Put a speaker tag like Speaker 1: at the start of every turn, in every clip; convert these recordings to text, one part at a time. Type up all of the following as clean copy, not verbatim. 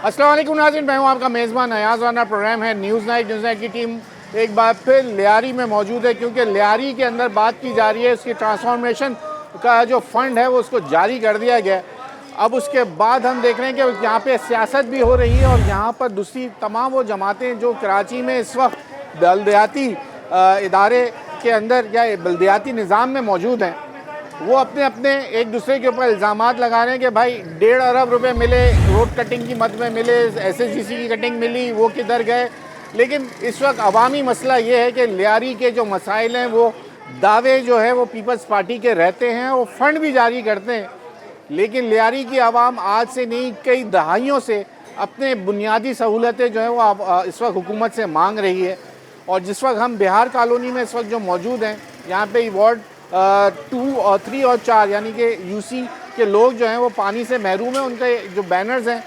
Speaker 1: अस्सलाम वालेकुम नाज़रीन, मैं हूं आपका मेज़बान अयाज़ वाना। प्रोग्राम है न्यूज़ नाइट की टीम एक बार फिर लियारी में मौजूद है, क्योंकि लियारी के अंदर बात की जा रही है उसकी ट्रांसफॉर्मेशन का जो फ़ंड है वो उसको जारी कर दिया गया। अब उसके बाद हम देख रहे हैं कि यहाँ पे सियासत भी हो रही है और यहाँ पर दूसरी तमाम वो जमातें जो कराची में इस वक्त बलदियाती इदारे के अंदर या बलदियाती निज़ाम में मौजूद हैं, वो अपने अपने एक दूसरे के ऊपर इल्ज़ामात लगा रहे हैं कि भाई 1.5 अरब रुपए मिले, रोड कटिंग की मद में मिले, SSGC की कटिंग मिली, वो किधर गए। लेकिन इस वक्त अवामी मसला ये है कि लियारी के जो मसाइल हैं वो दावे जो है वो पीपल्स पार्टी के रहते हैं, वो फ़ंड भी जारी करते हैं, लेकिन लियारी की आवाम आज से नहीं कई दहाइयों से अपने बुनियादी सहूलतें जो है वो इस वक्त हुकूमत से मांग रही है। और जिस वक्त हम बिहार कॉलोनी में इस वक्त जो मौजूद हैं, यहाँ पे वार्ड 2 और 3 और 4 यानी कि UC के लोग जो हैं वो पानी से महरूम हैं। उनके जो बैनर्स हैं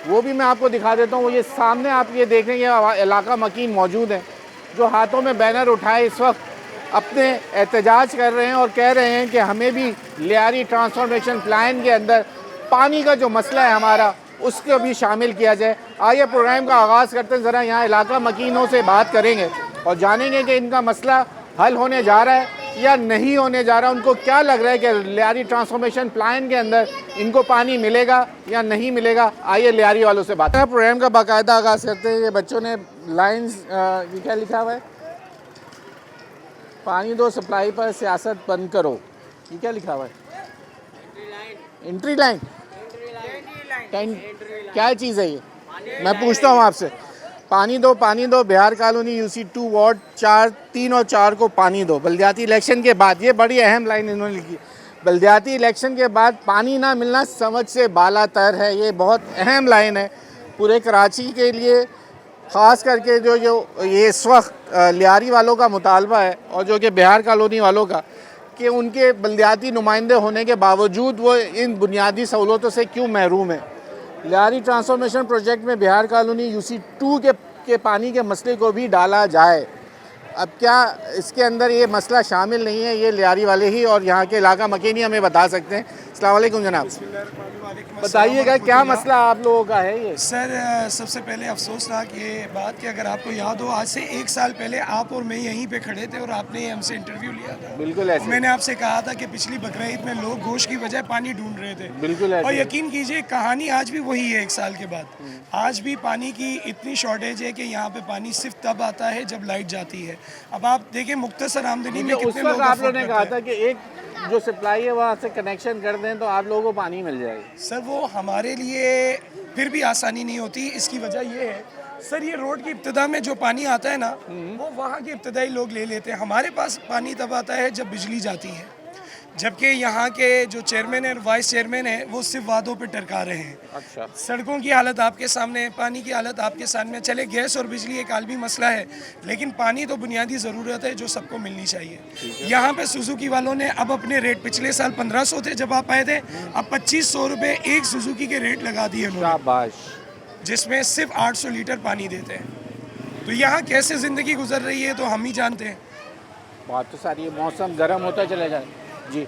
Speaker 1: वो भी मैं आपको दिखा देता हूँ। वो ये सामने आप ये देख रहे हैं, ये इलाका मकीन मौजूद हैं जो हाथों में बैनर उठाए इस वक्त अपने एहतजाज कर रहे हैं और कह रहे हैं कि हमें भी लियारी ट्रांसफॉर्मेशन प्लान के अंदर पानी का जो मसला है हमारा उसको भी शामिल किया जाए। आइए प्रोग्राम का आगाज़ करते हैं, ज़रा यहाँ इलाका मकीनों से बात करेंगे और जानेंगे कि इनका मसला हल होने जा रहा है या नहीं होने जा रहा। उनको क्या लग रहा है कि लियारी ट्रांसफॉर्मेशन प्लान के अंदर इनको पानी मिलेगा या नहीं मिलेगा। आइए लियारी वालों से बात करें। प्रोग्राम का बाकायदा आगाज़ करते हैं। ये बच्चों ने लाइन्स ये क्या लिखा हुआ है, पानी दो सप्लाई पर सियासत बंद करो, ये क्या लिखा हुआ है? एंट्री लाइन क्या चीज़ है ये? मैं पूछता हूँ आपसे। पानी दो बिहार कॉलोनी UC 2 वार्ड 4, 3 और 4 को पानी दो। बल्दियाती इलेक्शन के बाद, ये बड़ी अहम लाइन इन्होंने लिखी, बल्दियाती इलेक्शन के बाद पानी ना मिलना समझ से बालातर है। ये बहुत अहम लाइन है पूरे कराची के लिए, ख़ास करके जो ये इस वक्त लियारी वालों का मुतालबा है और जो कि बिहार कॉलोनी वालों का, कि उनके बल्दियाती नुमाइंदे होने के बावजूद वो इन बुनियादी सहूलतों से क्यों महरूम है। लियारी ट्रांसफॉर्मेशन प्रोजेक्ट में बिहार कॉलोनी UC 2 के पानी के मसले को भी डाला जाए। अब क्या इसके अंदर ये मसला शामिल नहीं है, ये लियारी वाले ही और यहाँ के इलाका मकीनी हमें बता सकते हैं। अस्सलाम वालेकुम जनाब, बताइएगा क्या मसला आप लोगों का है ये?
Speaker 2: सर, सबसे पहले अफसोसनाक ये बात कि अगर आपको याद हो, आज से 1 साल पहले आप और मैं यहीं पे खड़े थे और आपने हमसे इंटरव्यू लिया था।
Speaker 1: बिल्कुल ऐसे।
Speaker 2: मैंने आपसे कहा था कि पिछली बकरीद में लोग गोश्त की बजाय पानी ढूंढ रहे थे।
Speaker 1: बिल्कुल ऐसे।
Speaker 2: और यकीन कीजिए कहानी आज भी वही है 1 साल के बाद। आज भी पानी की इतनी शॉर्टेज है कि यहाँ पे पानी सिर्फ तब आता है जब लाइट जाती है। अब आप देखें मुख्तसर आमदनी में कितने लोग
Speaker 1: आप लोगों ने कहा था कि एक जो सप्लाई है वहाँ से कनेक्शन कर दें तो आप लोगों को पानी मिल जाएगी।
Speaker 2: सर वो हमारे लिए फिर भी आसानी नहीं होती। इसकी वजह ये है सर, ये रोड की इब्तिदा में जो पानी आता है ना, वो वहाँ के इब्तदाई लोग ले लेते हैं। हमारे पास पानी तब आता है जब बिजली जाती है, जबकि यहाँ के जो चेयरमैन है और वाइस चेयरमैन है वो सिर्फ वादों पे टरका रहे हैं।
Speaker 1: अच्छा।
Speaker 2: सड़कों की हालत आपके सामने है, पानी की हालत आपके सामने। चले गैस और बिजली एक आलमी मसला है, लेकिन पानी तो बुनियादी ज़रूरत है जो सबको मिलनी चाहिए। यहाँ पे सुजुकी वालों ने अब अपने रेट, पिछले साल 1500 थे जब आप आए थे, अब 2500 रुपये एक सुजुकी के रेट लगा दिए उन्होंने, जिसमें सिर्फ 800 लीटर पानी देते हैं। तो यहाँ कैसे ज़िंदगी गुजर रही है तो हम ही जानते हैं।
Speaker 1: बात तो सारी मौसम गर्म होता चले जाए। जी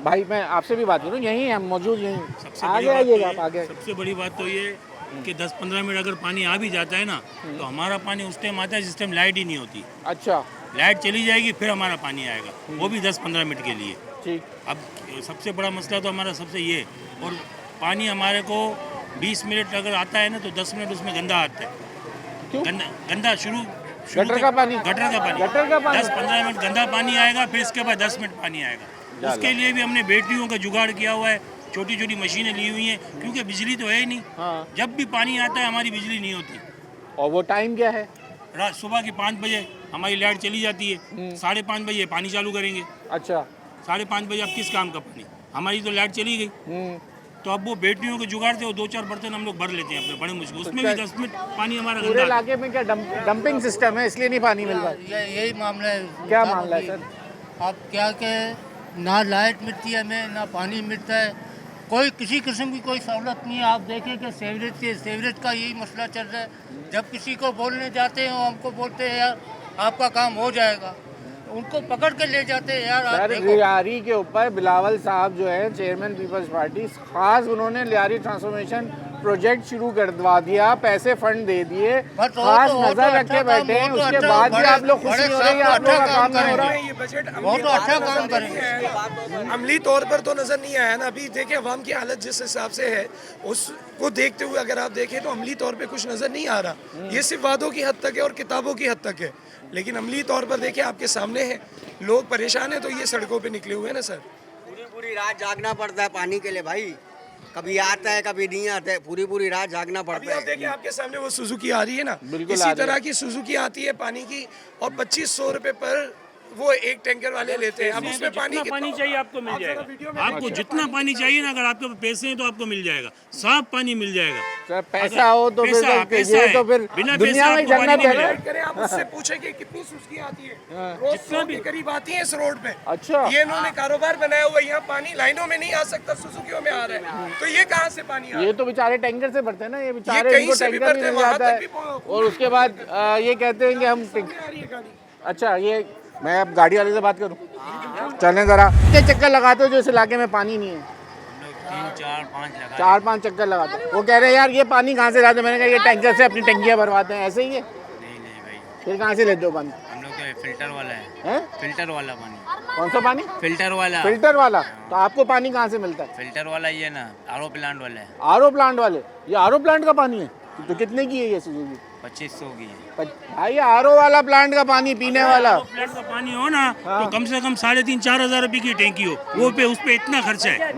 Speaker 1: भाई, मैं आपसे भी बात करूँ, यहीं हम मौजूद, यहीं आगे आइएगा आप आगे।
Speaker 3: सबसे बड़ी बात तो ये कि 10-15 मिनट अगर पानी आ भी जाता है ना, तो हमारा पानी उस टाइम आता है जिस टाइम लाइट ही नहीं होती।
Speaker 1: अच्छा।
Speaker 3: लाइट चली जाएगी फिर हमारा पानी आएगा, वो भी 10-15 मिनट के लिए।
Speaker 1: ठीक।
Speaker 3: अब सबसे बड़ा मसला तो हमारा सबसे ये, और पानी हमारे को 20 मिनट अगर आता है ना तो 10 मिनट उसमें गंदा आता है।
Speaker 1: क्यों?
Speaker 3: गंदा शुरू
Speaker 1: गटर का पानी
Speaker 3: 10-15 मिनट गंदा पानी आएगा, फिर इसके बाद 10 मिनट पानी आएगा। उसके लिए भी हमने बैटरियों का जुगाड़ किया हुआ है, छोटी छोटी मशीनें ली हुई हैं, क्योंकि बिजली तो है ही नहीं।
Speaker 1: हाँ।
Speaker 3: जब भी पानी आता है हमारी बिजली नहीं होती।
Speaker 1: और वो टाइम क्या है?
Speaker 3: रात सुबह के 5 बजे हमारी लाइट चली जाती है, 5:30 बजे पानी चालू करेंगे।
Speaker 1: अच्छा।
Speaker 3: 5:30 बजे अब किस काम का पानी, हमारी तो लाइट चली गई। तो अब वो बैटरियों के जुगाड़ से वो 2-4 बर्तन हम लोग भर लेते हैं अपने बड़े मुश्किल, उसमें भी 10 मिनट पानी हमारा
Speaker 1: पूरे इलाके में क्या डंपिंग सिस्टम है इसलिए नहीं पानी मिल रहा?
Speaker 4: यही मामला है।
Speaker 1: क्या मामला है सर?
Speaker 4: अब क्या के ना लाइट मिलती है हमें, ना पानी मिलता है, कोई किसी किस्म की कोई सहूलत नहीं है। आप देखें कि सीवरेज का यही मसला चल रहा है। जब किसी को बोलने जाते हैं वो हमको बोलते हैं यार आपका काम हो जाएगा, उनको पकड़ के ले जाते हैं यार। आप देखो
Speaker 1: लियारी के ऊपर बिलावल साहब जो है चेयरमैन पीपल्स पार्टी, खास उन्होंने लियारी ट्रांसफॉर्मेशन प्रोजेक्ट शुरू करवा दिया, पैसे फंड दे दिए,
Speaker 4: बस
Speaker 1: खास
Speaker 4: वो तो
Speaker 1: नजर
Speaker 4: अच्छा
Speaker 1: रखे
Speaker 4: काम,
Speaker 1: बैठे हैं,
Speaker 4: वो तो
Speaker 1: उसके
Speaker 4: अच्छा,
Speaker 1: बाद भी
Speaker 4: बड़े-
Speaker 1: आप लोग खुश
Speaker 4: बड़े
Speaker 1: नहीं हो रहे,
Speaker 4: साहब
Speaker 1: आप लोगों का
Speaker 4: अच्छा
Speaker 1: काम नहीं हो
Speaker 4: काम
Speaker 1: रहा।
Speaker 2: ये बजट
Speaker 4: वो तो अच्छा काम करेंगे।
Speaker 2: अमली तौर पर तो नजर नहीं आया ना। अभी देखिए अवाम की हालत जिस हिसाब से है उसको देखते हुए अगर आप देखें तो अमली तौर पे कुछ नजर नहीं आ रहा। ये सिर्फ वादों की हद तक है और किताबों की हद तक है, लेकिन अमली तौर पर देखिए आपके सामने है, लोग परेशान हैं तो ये सड़कों पे निकले हुए हैं ना सर।
Speaker 5: पूरी रात जागना पड़ता है पानी के लिए भाई, कभी आता है कभी नहीं आता है, पूरी रात जागना
Speaker 2: अभी
Speaker 5: पड़ता
Speaker 2: आप
Speaker 5: है।
Speaker 2: देखिए आपके सामने वो सुजुकी आ रही है ना,
Speaker 1: बिल्कुल आ
Speaker 2: इसी
Speaker 1: रही है।
Speaker 2: तरह की सुजुकी आती है पानी की और 2500 रुपए पर वो एक टैंकर वाले लेते हैं। अब उसमें पानी
Speaker 3: जितना पानी चाहिए आपको मिल
Speaker 2: आप जरा वीडियो
Speaker 3: जाएगा।
Speaker 2: में
Speaker 3: आपको
Speaker 2: देखिए,
Speaker 3: जितना पानी चाहिए ना, अगर आपके पास पैसे हैं तो आपको मिल जाएगा, साफ पानी मिल जाएगा।
Speaker 1: सर पैसा हो तो फिर
Speaker 3: पैसा
Speaker 1: ये
Speaker 3: है।
Speaker 1: तो फिर
Speaker 3: बिना
Speaker 1: दुनिया
Speaker 3: पैसे
Speaker 1: में
Speaker 3: आपको
Speaker 1: जन्नत
Speaker 3: पानी
Speaker 1: है
Speaker 3: नहीं
Speaker 1: ना।
Speaker 3: मिलेगा।
Speaker 2: करें आप उससे पूछे कि कितनी सुस्की आती है, रोज 100 के करीब आती है इस रोड पे।
Speaker 1: अच्छा।
Speaker 2: ये इन्होंने कारोबार बनाया हुआ है, यहाँ पानी लाइनों में नहीं आ सकता, सुजुकियों में आ रहा है, तो ये कहाँ से पानी आ रहा
Speaker 1: ये
Speaker 2: है?
Speaker 1: तो बेचारे टैंकर से भरते हैं ना, ये बेचारे
Speaker 2: कहीं
Speaker 1: इनको
Speaker 2: से भी
Speaker 1: टैंकर
Speaker 2: भरते
Speaker 1: भी
Speaker 2: हैं,
Speaker 1: मिल
Speaker 2: वहाँ
Speaker 1: जाता
Speaker 2: तक
Speaker 1: है
Speaker 2: भी
Speaker 1: और उसके बाद ये कहते हैं कि हम
Speaker 2: सामने आ रही है गाड़ी।
Speaker 1: अच्छा ये मैं अब गाड़ी वाले से बात करूं, चलें ज़रा। कितने चक्कर लगाते हो जो इस इलाके में पानी नहीं है? 4-5 चक्कर लगाते हैं। वो कह रहे हैं यार ये पानी कहाँ से लाते हैं? मैंने कहा ये टैंकर से अपनी टंकियाँ भरवाते हैं, ऐसे ही है।
Speaker 6: नहीं भाई,
Speaker 1: फिर कहाँ से लेते हो पानी?
Speaker 6: हम लोग तो फिल्टर वाला है,
Speaker 1: हैं?
Speaker 6: फिल्टर वाला पानी,
Speaker 1: कौन सा पानी?
Speaker 6: फिल्टर वाला,
Speaker 1: फिल्टर वाला। तो आपको पानी कहाँ से मिलता है?
Speaker 6: फिल्टर वाला ये ना आरओ प्लांट वाला है,
Speaker 1: आरओ प्लांट वाले। ये आरओ प्लांट का पानी है? तो कितने की है ये सुजुकी?
Speaker 6: 2500 की है।
Speaker 1: भाई आरओ वाला प्लांट का पानी पीने वाला।
Speaker 3: प्लांट का पानी हो ना तो कम से कम 3,500-4 हजार रुपए की टैंकी हो, वो पे उस पे इतना खर्चा है।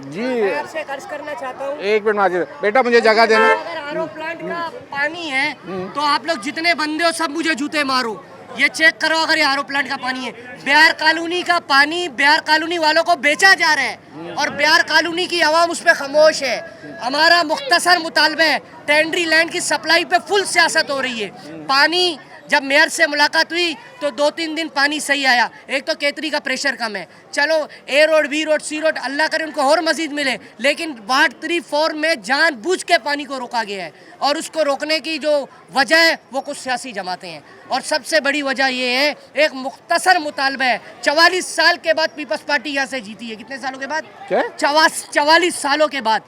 Speaker 1: जी
Speaker 7: आपसे कर्ज करना चाहता हूँ।
Speaker 1: एक मिनट माजिद बेटा, मुझे जगह देना।
Speaker 7: अगर आरओ प्लांट का पानी है तो आप लोग जितने बंदे हो सब मुझे जूते मारो। ये चेक करो, अगर ये आरओ प्लांट का पानी है। बिहार कॉलोनी का पानी बिहार कॉलोनी वालों को बेचा जा रहा है और बिहार कॉलोनी की आवाम उस पर खामोश है। हमारा मुख्तसर मुतालबा है, टेंडरी लैंड की सप्लाई पे फुल सियासत हो रही है। पानी जब मेयर से मुलाकात हुई तो 2-3 दिन पानी सही आया। एक तो केतरी का प्रेशर कम है, चलो ए रोड बी रोड सी रोड अल्लाह करे उनको और मजीद मिले, लेकिन वार्ड 3-4 में जानबूझ के पानी को रोका गया है और उसको रोकने की जो वजह है वो कुछ सियासी जमातें हैं। और सबसे बड़ी वजह ये है, एक मुख्तसर मुतालबा है। 44 साल के बाद पीपल्स पार्टी यहाँ से जीती है। कितने सालों के बाद?
Speaker 1: क्या?
Speaker 7: 44 सालों के बाद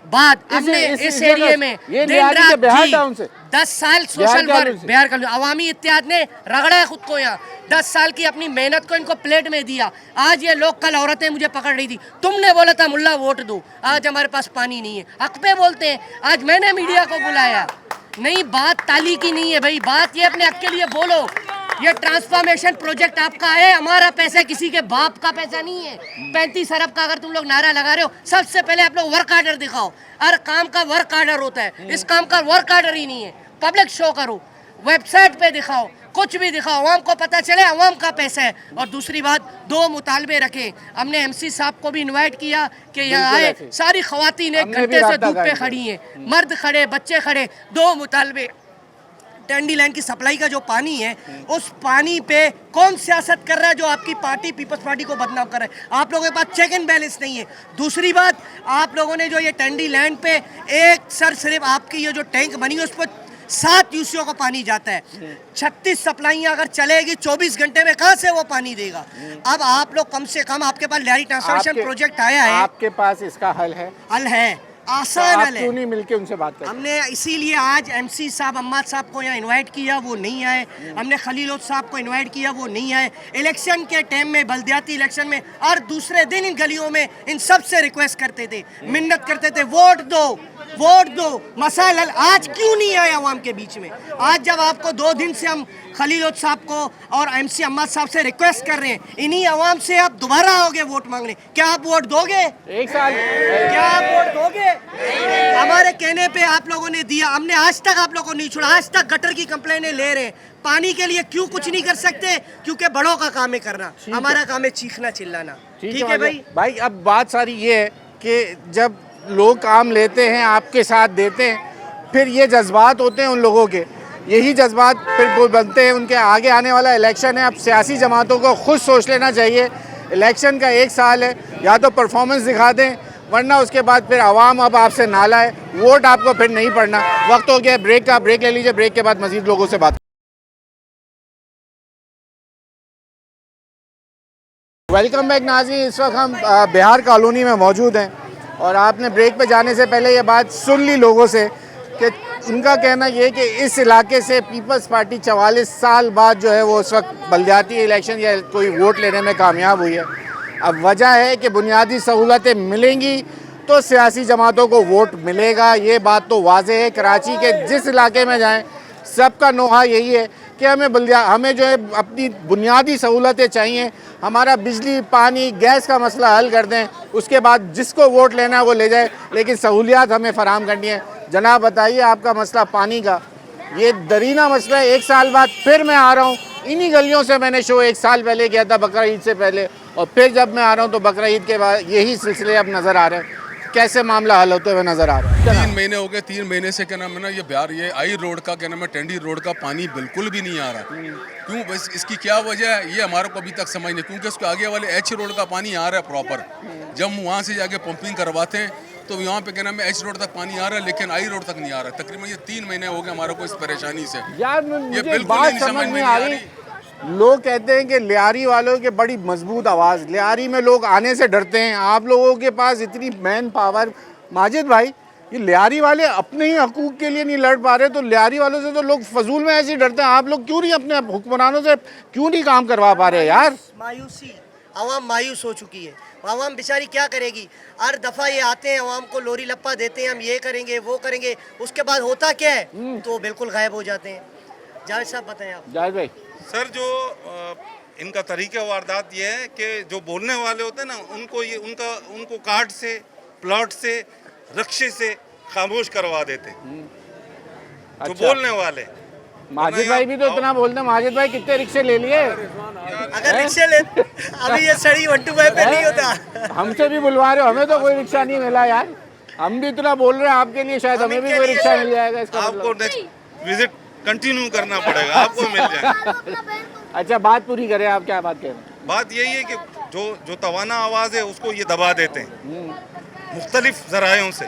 Speaker 1: बाद
Speaker 7: हमने
Speaker 1: इस
Speaker 7: इस
Speaker 1: जगह
Speaker 7: एरिया में
Speaker 1: ये
Speaker 7: दिन
Speaker 1: लियारी के
Speaker 7: रात
Speaker 1: बिहार
Speaker 7: जी,
Speaker 1: टाउन से
Speaker 7: 10 साल
Speaker 1: बिहार
Speaker 7: सोशल
Speaker 1: कॉलोनी
Speaker 7: वर्क
Speaker 1: से।
Speaker 7: बिहार कॉलोनी अवामी इत्तेहाद ने रगड़ा है खुद को यहाँ। 10 साल की अपनी मेहनत को इनको प्लेट में दिया। आज ये लोग, कल औरतें मुझे पकड़ रही थी, तुमने बोला था मुल्ला वोट दो, आज हमारे पास पानी नहीं है। हक पे बोलते हैं। आज मैंने मीडिया को बुलाया, नहीं बात ताली की नहीं है भाई, बात ये अपने हक के लिए बोलो। ये ट्रांसफॉर्मेशन प्रोजेक्ट आपका है, हमारा पैसा, किसी के बाप का पैसा नहीं है। 35 अरब का अगर तुम लोग नारा लगा रहे हो, सबसे पहले आप लोग वर्क आर्डर दिखाओ। हर काम का वर्क आर्डर होता है, इस काम का वर्क आर्डर ही नहीं है। पब्लिक शो करो, वेबसाइट पे दिखाओ, कुछ भी दिखाओ, आवाम को पता चले आवाम का पैसा है। और दूसरी बात, 2 मुतालबे रखे। हमने MC साहब को भी इनवाइट किया कि यहाँ आए। सारी खवातीन 1
Speaker 1: हमने भी
Speaker 7: घंटे से
Speaker 1: राब्ता
Speaker 7: धूप पे
Speaker 1: कायम
Speaker 7: खड़ी हैं, मर्द खड़े, बच्चे खड़े। 2 मुतालबे। टेंडी लाइन की सप्लाई का जो पानी है, उस पानी पे कौन सियासत कर रहा है? जो आपकी पार्टी पीपल्स पार्टी को बदनाम कर रहा है। आप लोगों के पास चेक एंड बैलेंस नहीं है। दूसरी बात, आप लोगों ने जो ये टेंडी लैंड पे एक सिर्फ आपकी ये जो टैंक बनी है उस पर 7 यूसीओ का पानी जाता है। 36 सप्लाइयाँ अगर चलेगी 24 घंटे में, कहाँ से वो पानी देगा? अब आप लोग कम से कम, आपके पास लियारी ट्रांसफॉर्मेशन प्रोजेक्ट आया है,
Speaker 1: आपके पास इसका हल है?
Speaker 7: हल है,
Speaker 1: तो
Speaker 7: आसान
Speaker 1: आप
Speaker 7: हल है।
Speaker 1: क्यों नहीं मिलके उनसे बात करते?
Speaker 7: हमने इसीलिए आज MC साहब, अम्माद साहब को यहाँ इनवाइट किया, वो नहीं आए। हमने खलील साहब को इनवाइट किया, वो नहीं आए। इलेक्शन के टाइम में, बल्दियाती इलेक्शन में, और दूसरे दिन इन गलियों में इन सब से रिक्वेस्ट करते थे, मिन्नत करते थे, वोट दो, वोट दो, मसाइल हल। आज क्यों नहीं आए आवाम के बीच में? आज जब आपको 2 दिन से हम खलील साहब को और MC अम्माद साहब से रिक्वेस्ट कर रहे हैं, इन्हीं आवाम से आप दोबारा आओगे वोट मांगने, क्या आप वोट दोगे?
Speaker 1: 1 साल
Speaker 7: क्या आप वोट दोगे? हमारे कहने पे आप लोगों ने दिया। हमने आज तक आप लोगों को नहीं छोड़ा। आज तक गटर की कंप्लेनें ले रहे हैं। पानी के लिए क्यों कुछ नहीं कर सकते? क्योंकि बड़ों का काम है करना, हमारा काम है चीखना चिल्लाना। ठीक है भाई।
Speaker 1: भाई अब बात सारी ये है कि जब लोग काम लेते हैं, आपके साथ देते हैं, फिर ये जज्बात होते हैं उन लोगों के, यही जज्बात फिर वो बनते हैं। उनके आगे आने वाला इलेक्शन है, अब सियासी जमातों को खुद सोच लेना चाहिए। इलेक्शन का 1 साल है, या तो परफॉर्मेंस दिखा दें, वरना उसके बाद फिर आवाम अब आपसे नाला है, वोट आपको फिर नहीं पड़ना। वक्त हो गया ब्रेक का, ब्रेक ले लीजिए, ब्रेक के बाद मजीद लोगों से बात। वेलकम बैक नाज़रीन। इस वक्त हम बिहार कॉलोनी में मौजूद हैं और आपने ब्रेक पे जाने से पहले ये बात सुन ली लोगों से कि उनका कहना ये है कि इस इलाके से पीपल्स पार्टी 44 साल बाद जो है वो उस वक्त बलदियाती इलेक्शन या कोई वोट लेने में कामयाब हुई है। अब वजह है कि बुनियादी सहूलतें मिलेंगी तो सियासी जमातों को वोट मिलेगा, ये बात तो वाज़ेह है। कराची के जिस इलाके में जाएं सबका नोहा यही है कि हमें जो है अपनी बुनियादी सहूलतें चाहिए, हमारा बिजली पानी गैस का मसला हल कर दें, उसके बाद जिसको वोट लेना है वो ले जाए, लेकिन सहूलियात हमें फ़राहम करनी है। जनाब बताइए आपका मसला पानी का, ये दरीना मसला है। 1 साल बाद फिर मैं आ रहा हूँ, इन्हीं गलियों से मैंने शो 1 साल पहले किया था बकरा ईद से पहले, और फिर जब मैं आ रहा हूँ तो बकरा ईद के बाद यही सिलसिले अब नज़र आ रहे हैं, कैसे मामला हल होते हुए नज़र आ रहा है।
Speaker 8: 3 महीने हो गए, 3 महीने से क्या नाम है ना ये बिहार ये आई रोड का क्या नाम है टेंडी रोड का पानी बिल्कुल भी नहीं आ रहा। क्यों, बस इसकी क्या वजह है ये हमारे को अभी तक समझ नहीं, क्योंकि उसके आगे वाले एच रोड का पानी आ रहा है प्रॉपर। जब हम वहाँ से जाके पंपिंग करवाते हैं तो यहाँ पे क्या नाम है एच रोड तक पानी आ रहा है, लेकिन आई रोड तक नहीं आ रहा। तकरीबन ये 3 महीने हो गए हमारे को इस परेशानी से।
Speaker 1: यार
Speaker 8: ये
Speaker 1: मुझे
Speaker 8: बिल्कुल
Speaker 1: बात
Speaker 8: नहीं
Speaker 1: समझ नहीं आ रही। लोग कहते हैं कि लियारी वालों की बड़ी मजबूत आवाज़, लियारी में लोग आने से डरते हैं, आप लोगों के पास इतनी मैन पावर। माजिद भाई, ये लियारी वाले अपने ही हकूक़ के लिए नहीं लड़ पा रहे तो लियारी वालों से तो लोग फजूल में ऐसे डरते हैं, आप लोग क्यों नहीं अपने हुक्मरानों से क्यों नहीं काम करवा पा रहे यार?
Speaker 7: मायूसी, आवाम मायूस हो चुकी है। आवाम बेचारी क्या करेगी? हर दफ़ा ये आते हैं, आवाम को लोरी लप्पा देते हैं, हम ये करेंगे वो करेंगे, उसके बाद होता क्या है तो बिल्कुल गायब हो जाते हैं। जावेद साहब बताएं आप।
Speaker 1: जावेद भाई,
Speaker 9: सर जो इनका तरीका वारदात ये है कि जो बोलने वाले होते हैं ना उनको कार्ड से प्लॉट से रक्षे से खामोश करवा देते जो बोलने वाले।
Speaker 1: माजिद भाई भी तो इतना बोलते हैं। माजिद भाई कितने रिक्शे ले लिए?
Speaker 7: अगर रिक्शे ले अभी ये सड़ी 125 पे नहीं होता।
Speaker 1: हमसे भी बुलवा रहे हो, हमें तो कोई रिक्शा नहीं मिला यार। हम भी इतना बोल रहे हैं आपके लिए, शायद हमें भी कोई रिक्शा मिल जाएगा। इसका
Speaker 9: आपको नेक्स्ट विजिट कंटिन्यू करना पड़ेगा, आपको मिल जाएगा।
Speaker 1: अच्छा बात पूरी करें, आप क्या बात कह रहे हैं?
Speaker 9: बात यही है कि जो तवाना आवाज़ है उसको ये दबा देते हैं मुख्तलिफ ज़रायों से।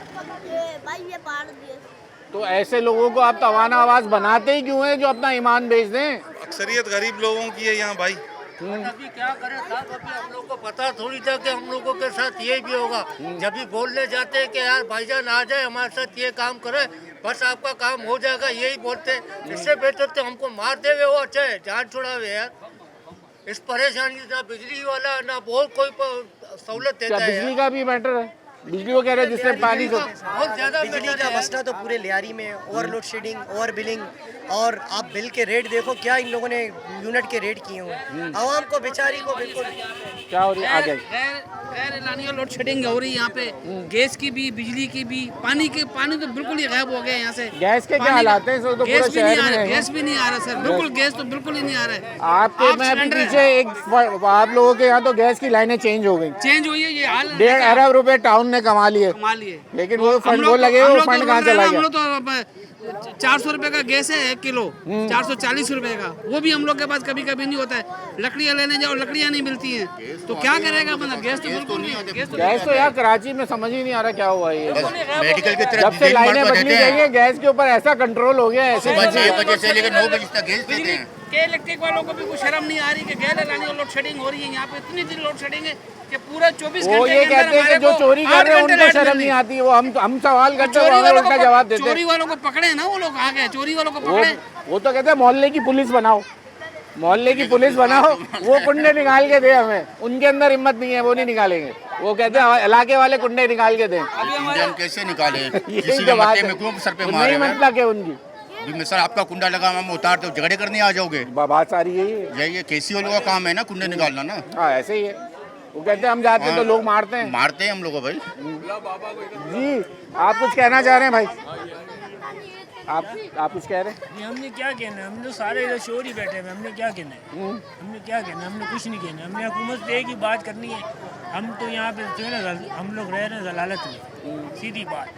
Speaker 1: तो ऐसे लोगों को आप तवाना आवाज़ बनाते ही क्यों हैं जो अपना ईमान बेच दें?
Speaker 9: अक्सरियत गरीब लोगों की है यहाँ भाई।
Speaker 4: अभी क्या करें साहब, अभी हम लोग को पता थोड़ी था कि हम लोगों के साथ ये भी होगा। जब भी बोलने जाते हैं कि यार भाईजान आ जाए हमारे साथ ये काम करे, बस आपका काम हो जाएगा, यही बोलते हैं। इससे बेहतर तो हमको मार देवे वो अच्छा है, जान छुड़ावे यार। इस परेशानी ना बिजली वाला ना बहुत कोई सहूलत देता है।
Speaker 1: बिजली का भी मैटर है, बिजली को कह रहे हैं जिससे पानी को
Speaker 4: बहुत ज्यादा
Speaker 7: बिजली का मसला तो पूरे लियारी में ओवरलोड शेडिंग, ओवर बिलिंग, और आप बिल के रेट देखो क्या इन लोगों ने यूनिट के रेट किए हुए। आवाम को बेचारी को बिल्कुल
Speaker 1: क्या हो रही है? आ जाए
Speaker 10: गैर एलानी लोड शेडिंग हो रही है यहाँ पे, गैस की भी बिजली की भी, पानी तो बिल्कुल ही गायब हो गया यहाँ से।
Speaker 1: गैस के क्या हालात हैं? तो
Speaker 10: गैस
Speaker 1: पूरे
Speaker 10: भी नहीं
Speaker 1: शहर
Speaker 10: आ रहा,
Speaker 1: में
Speaker 10: गैस भी नहीं आ रहा सर, बिल्कुल गैस तो बिल्कुल ही नहीं आ रहा है।
Speaker 1: आपके मैं अभी पीछे आप लोगों के यहाँ तो गैस की लाइनें चेंज हो गई,
Speaker 10: चेंज हुई है ये हाल।
Speaker 1: 1.5 अरब रुपए टाउन ने कमा लिए, लेकिन वो फंड वो लगे, वो फंड कहाँ चला गया?
Speaker 10: हम लोग तो 400 रुपए का गैस है 1 किलो, 440 रुपए का, वो भी हम लोग के पास कभी कभी नहीं होता है। लकड़ियाँ लेने जाओ, लकड़ियाँ नहीं मिलती हैं, तो क्या करेगा बंदा? गैस तो बिल्कुल नहीं।
Speaker 1: गैस तो यार कराची में समझ ही नहीं आ रहा क्या हुआ ये।
Speaker 11: मेडिकल की तरफ
Speaker 1: जब से लाइनें बदली गई है गैस के ऊपर ऐसा कंट्रोल हो गया, ऐसे
Speaker 11: 6 बजे से लेकर 9 बजे तक गैस देते हैं।
Speaker 10: के इलेक्ट्रिक वालों को भी कुछ शर्म नहीं आ रही कि गैर एलानी लोड शेडिंग हो रही है यहाँ पे। इतनी दिन लोड शेडिंग है कि पूरा 24 घंटे
Speaker 1: वो ये कहते हैं कि जो चोरी कर रहे हैं उनको शर्म नहीं आती। वो हम सवाल करते हैं, वो उल्टा जवाब देते हैं।
Speaker 10: चोरी वालों को पकड़े ना, वो लोग आ गए, चोरी वालों को पकड़े।
Speaker 1: वो तो कहते हैं मोहल्ले की पुलिस बनाओ, मोहल्ले की पुलिस बनाओ, वो कुंडे निकाल के दे हमें। उनके अंदर हिम्मत नहीं है, वो नहीं निकालेंगे। वो कहते हैं इलाके वाले कुंडे निकाल के दें।
Speaker 11: हम कैसे निकाले?
Speaker 1: यही तो बात है,
Speaker 11: सर पे मारे
Speaker 1: नहीं मतलब है उनकी।
Speaker 11: सर आपका कुंडा लगा, हम उतार दो, झगड़े करने आ जाओगे।
Speaker 1: बात सारी यही है,
Speaker 11: ये केसी वालों का काम है ना, कुंडे निकालना ना।
Speaker 1: हाँ ऐसे ही है। वो कहते हैं हम जाते हैं तो लोग मारते हैं,
Speaker 11: मारते हैं हम लोग भाई।
Speaker 1: जी आप कुछ कहना चाह रहे हैं भाई? आप कुछ कह रहे हैं?
Speaker 3: हमने क्या कहना है, हम तो सारे इधर शोर ही बैठे हैं, हमने क्या कहना है? हमने क्या कहना है? हमने कुछ नहीं कहना। हमने हुकूमत से एक ही बात करनी है, हम तो यहाँ पे जो है ना हम लोग रह रहे हैं जलालत में, सीधी बात,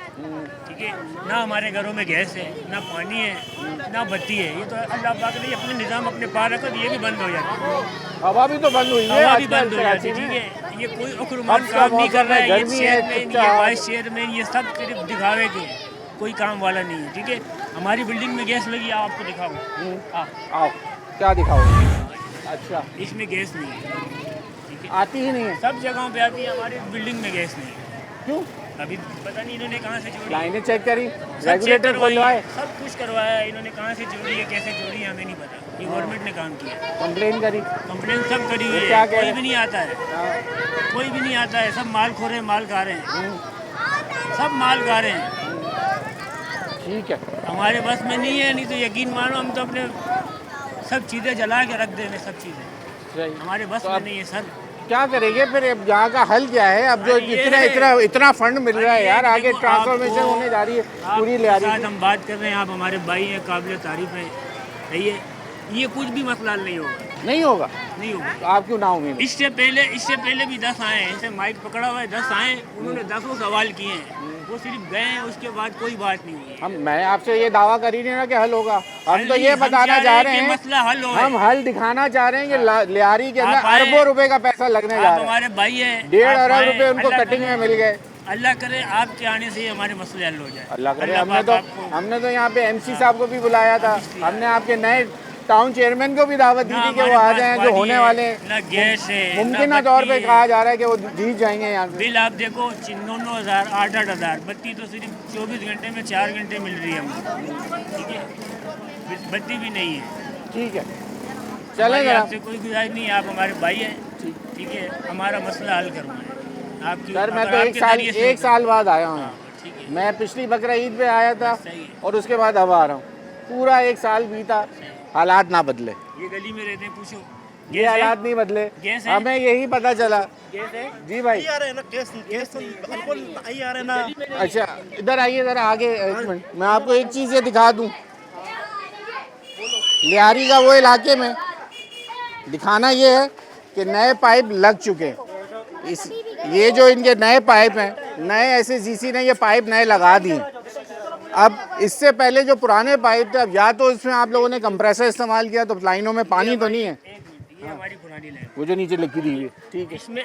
Speaker 3: ठीक है ना। हमारे घरों में गैस है ना, पानी है ना, बत्ती है। ये तो अल्लाह पाक ने अपने निज़ाम अपने पार रखा तो ये भी बंद हो जाता है।
Speaker 1: हवा भी तो बंद हुई है,
Speaker 3: हवा भी बंद हो जाती है, ठीक है। ये कोई अखरुमान काम नहीं कर रहा है, ये चेयरमैन, ये वाइस चेयरमैन, ये सब सिर्फ दिखावे के हैं, कोई काम वाला नहीं है, ठीक है। हमारी बिल्डिंग में गैस लगी, आपको दिखाऊँ?
Speaker 1: आओ क्या दिखाओ? अच्छा
Speaker 3: इसमें गैस नहीं है, ठीक है।
Speaker 1: आती ही नहीं है,
Speaker 3: सब जगहों पे आती है, हमारी बिल्डिंग में गैस नहीं है।
Speaker 1: क्यों?
Speaker 3: अभी पता नहीं इन्होंने कहाँ से जोड़ी,
Speaker 1: लाइनें चेक करी,
Speaker 3: सब चेक
Speaker 1: रेगुलेटर
Speaker 3: करवाई,
Speaker 1: खुलवाए,
Speaker 3: सब कुछ करवाया, इन्होंने कहाँ से जोड़ी है कैसे जोड़ी है हमें नहीं पता, ये गवर्नमेंट ने काम किया,
Speaker 1: कंप्लेन करी,
Speaker 3: कंप्लेन सब करी हुई
Speaker 1: क्या
Speaker 3: है,
Speaker 1: कह रहे
Speaker 3: कोई
Speaker 1: हैं?
Speaker 3: भी नहीं आता है, कोई भी नहीं आता है, सब माल खो रहे हैं, माल खा रहे हैं, सब माल खा रहे हैं,
Speaker 1: ठीक है।
Speaker 3: हमारे बस में नहीं है, नहीं तो यकीन मानो हम तो अपने सब चीज़ें जला के रख देंगे, सब चीज़ें
Speaker 1: सही।
Speaker 3: हमारे बस
Speaker 1: तो
Speaker 3: में
Speaker 1: अब
Speaker 3: नहीं है सर।
Speaker 1: क्या करेंगे फिर, अब यहाँ का हल क्या है? अब जो
Speaker 3: ये
Speaker 1: इतना
Speaker 3: है।
Speaker 1: इतना इतना फंड मिल रहा है यार, आगे
Speaker 3: देखो,
Speaker 1: ट्रांसफॉर्मेशन
Speaker 3: आपको-
Speaker 1: होने जा रही है पूरी
Speaker 3: आपके
Speaker 1: लियारी
Speaker 3: साथ
Speaker 1: की।
Speaker 3: हम बात कर रहे हैं, आप हमारे भाई हैं, काबिल तारीफ है, सही है, ये कुछ भी मसला हल नहीं होगा,
Speaker 1: नहीं होगा
Speaker 3: नहीं होगा।
Speaker 1: तो आप क्यों ना उम्मीद?
Speaker 3: इससे पहले भी 10 आए हैं, इसे माइक पकड़ा हुआ है, 10 आए, उन्होंने 10 सवाल किए हैं, वो सिर्फ गए हैं, उसके बाद कोई बात नहीं हुई है।
Speaker 1: मैं आपसे ये दावा कर ही नहीं रहा कि हल होगा, हम
Speaker 3: हल
Speaker 1: तो
Speaker 3: नहीं,
Speaker 1: ये
Speaker 3: हम
Speaker 1: बताना
Speaker 3: चाह
Speaker 1: चाह
Speaker 3: रहे
Speaker 1: रहे
Speaker 3: हैं कि
Speaker 1: हैं,
Speaker 3: मसला हल हो।
Speaker 1: हम हल दिखाना चाह रहे हैं कि लियारी के
Speaker 3: आप
Speaker 1: अंदर
Speaker 3: आए-
Speaker 1: अरबों रुपए का पैसा लगने जा
Speaker 3: आप
Speaker 1: रहा है,
Speaker 3: हमारे भाई हैं,
Speaker 1: 1.5
Speaker 3: आप
Speaker 1: अरब
Speaker 3: आए,
Speaker 1: रुपए उनको
Speaker 3: अल्लाह
Speaker 1: कटिंग में
Speaker 3: करे-
Speaker 1: मिल गए।
Speaker 3: अल्लाह करे आपके आने से ही हमारे मसले हल हो जाए।
Speaker 1: अल्लाह करे।
Speaker 3: पाक आपको-
Speaker 1: हमने तो यहाँ पे MC साहब को भी बुलाया था, हमने आपके नए टाउन चेयरमैन को भी दावत दी
Speaker 3: ना
Speaker 1: थी कि वो
Speaker 3: हमारे
Speaker 1: आ
Speaker 3: पास
Speaker 1: जाएं, जो
Speaker 3: पानी
Speaker 1: होने
Speaker 3: है,
Speaker 1: वाले
Speaker 3: ना गैस है,
Speaker 1: मुमकिन
Speaker 3: ना
Speaker 1: तौर पे
Speaker 3: बत्ती है।
Speaker 1: कहा जा रहा है कि वो जीत जाएंगे यहाँ से।
Speaker 3: बिल आप देखो 9,000 8,000, बत्ती तो सिर्फ 24 घंटे में 4 घंटे मिल रही है हमको, ठीक है, बत्ती भी नहीं है।
Speaker 1: ठीक है,
Speaker 3: हमारी
Speaker 1: चलेगा।
Speaker 3: आपसे कोई गुजारिश नहीं है, आप हमारे भाई हैं, ठीक है, हमारा मसला हल करवाएं आपकी।
Speaker 1: सर मैं
Speaker 3: अगर
Speaker 1: तो
Speaker 3: आपके जरिए से
Speaker 1: एक
Speaker 3: होगा।
Speaker 1: साल बाद आया हूँ,
Speaker 3: ठीक है,
Speaker 1: मैं पिछली बकरा ईद पे आया था
Speaker 3: सही है।
Speaker 1: और उसके बाद अब आ रहा हूँ, पूरा एक साल बीता, हालात ना बदले,
Speaker 3: ये गली में रहते हैं, पूछो
Speaker 1: ये
Speaker 3: गैस है?
Speaker 1: हालात नहीं बदले,
Speaker 3: गैस है?
Speaker 1: हमें यही पता चला।
Speaker 3: गैस है?
Speaker 1: जी भाई, अच्छा इधर आइए ज़रा आगे, एक मिनट मैं आपको एक चीज़ ये दिखा दूँ, लियारी का वो इलाके में दिखाना ये है कि नए पाइप लग चुके हैं, इस ये जो इनके नए पाइप हैं, नए ऐसे GC ने ये पाइप नए लगा दिए। अब इससे पहले जो पुराने पाइप थे, अब या तो इसमें आप लोगों ने कंप्रेसर इस्तेमाल किया तो लाइनों में पानी तो नहीं है,
Speaker 3: एक मिनट, ये हमारी पुरानी लाइन,
Speaker 1: वो जो नीचे लिखी दी है, ठीक है।
Speaker 3: इसमें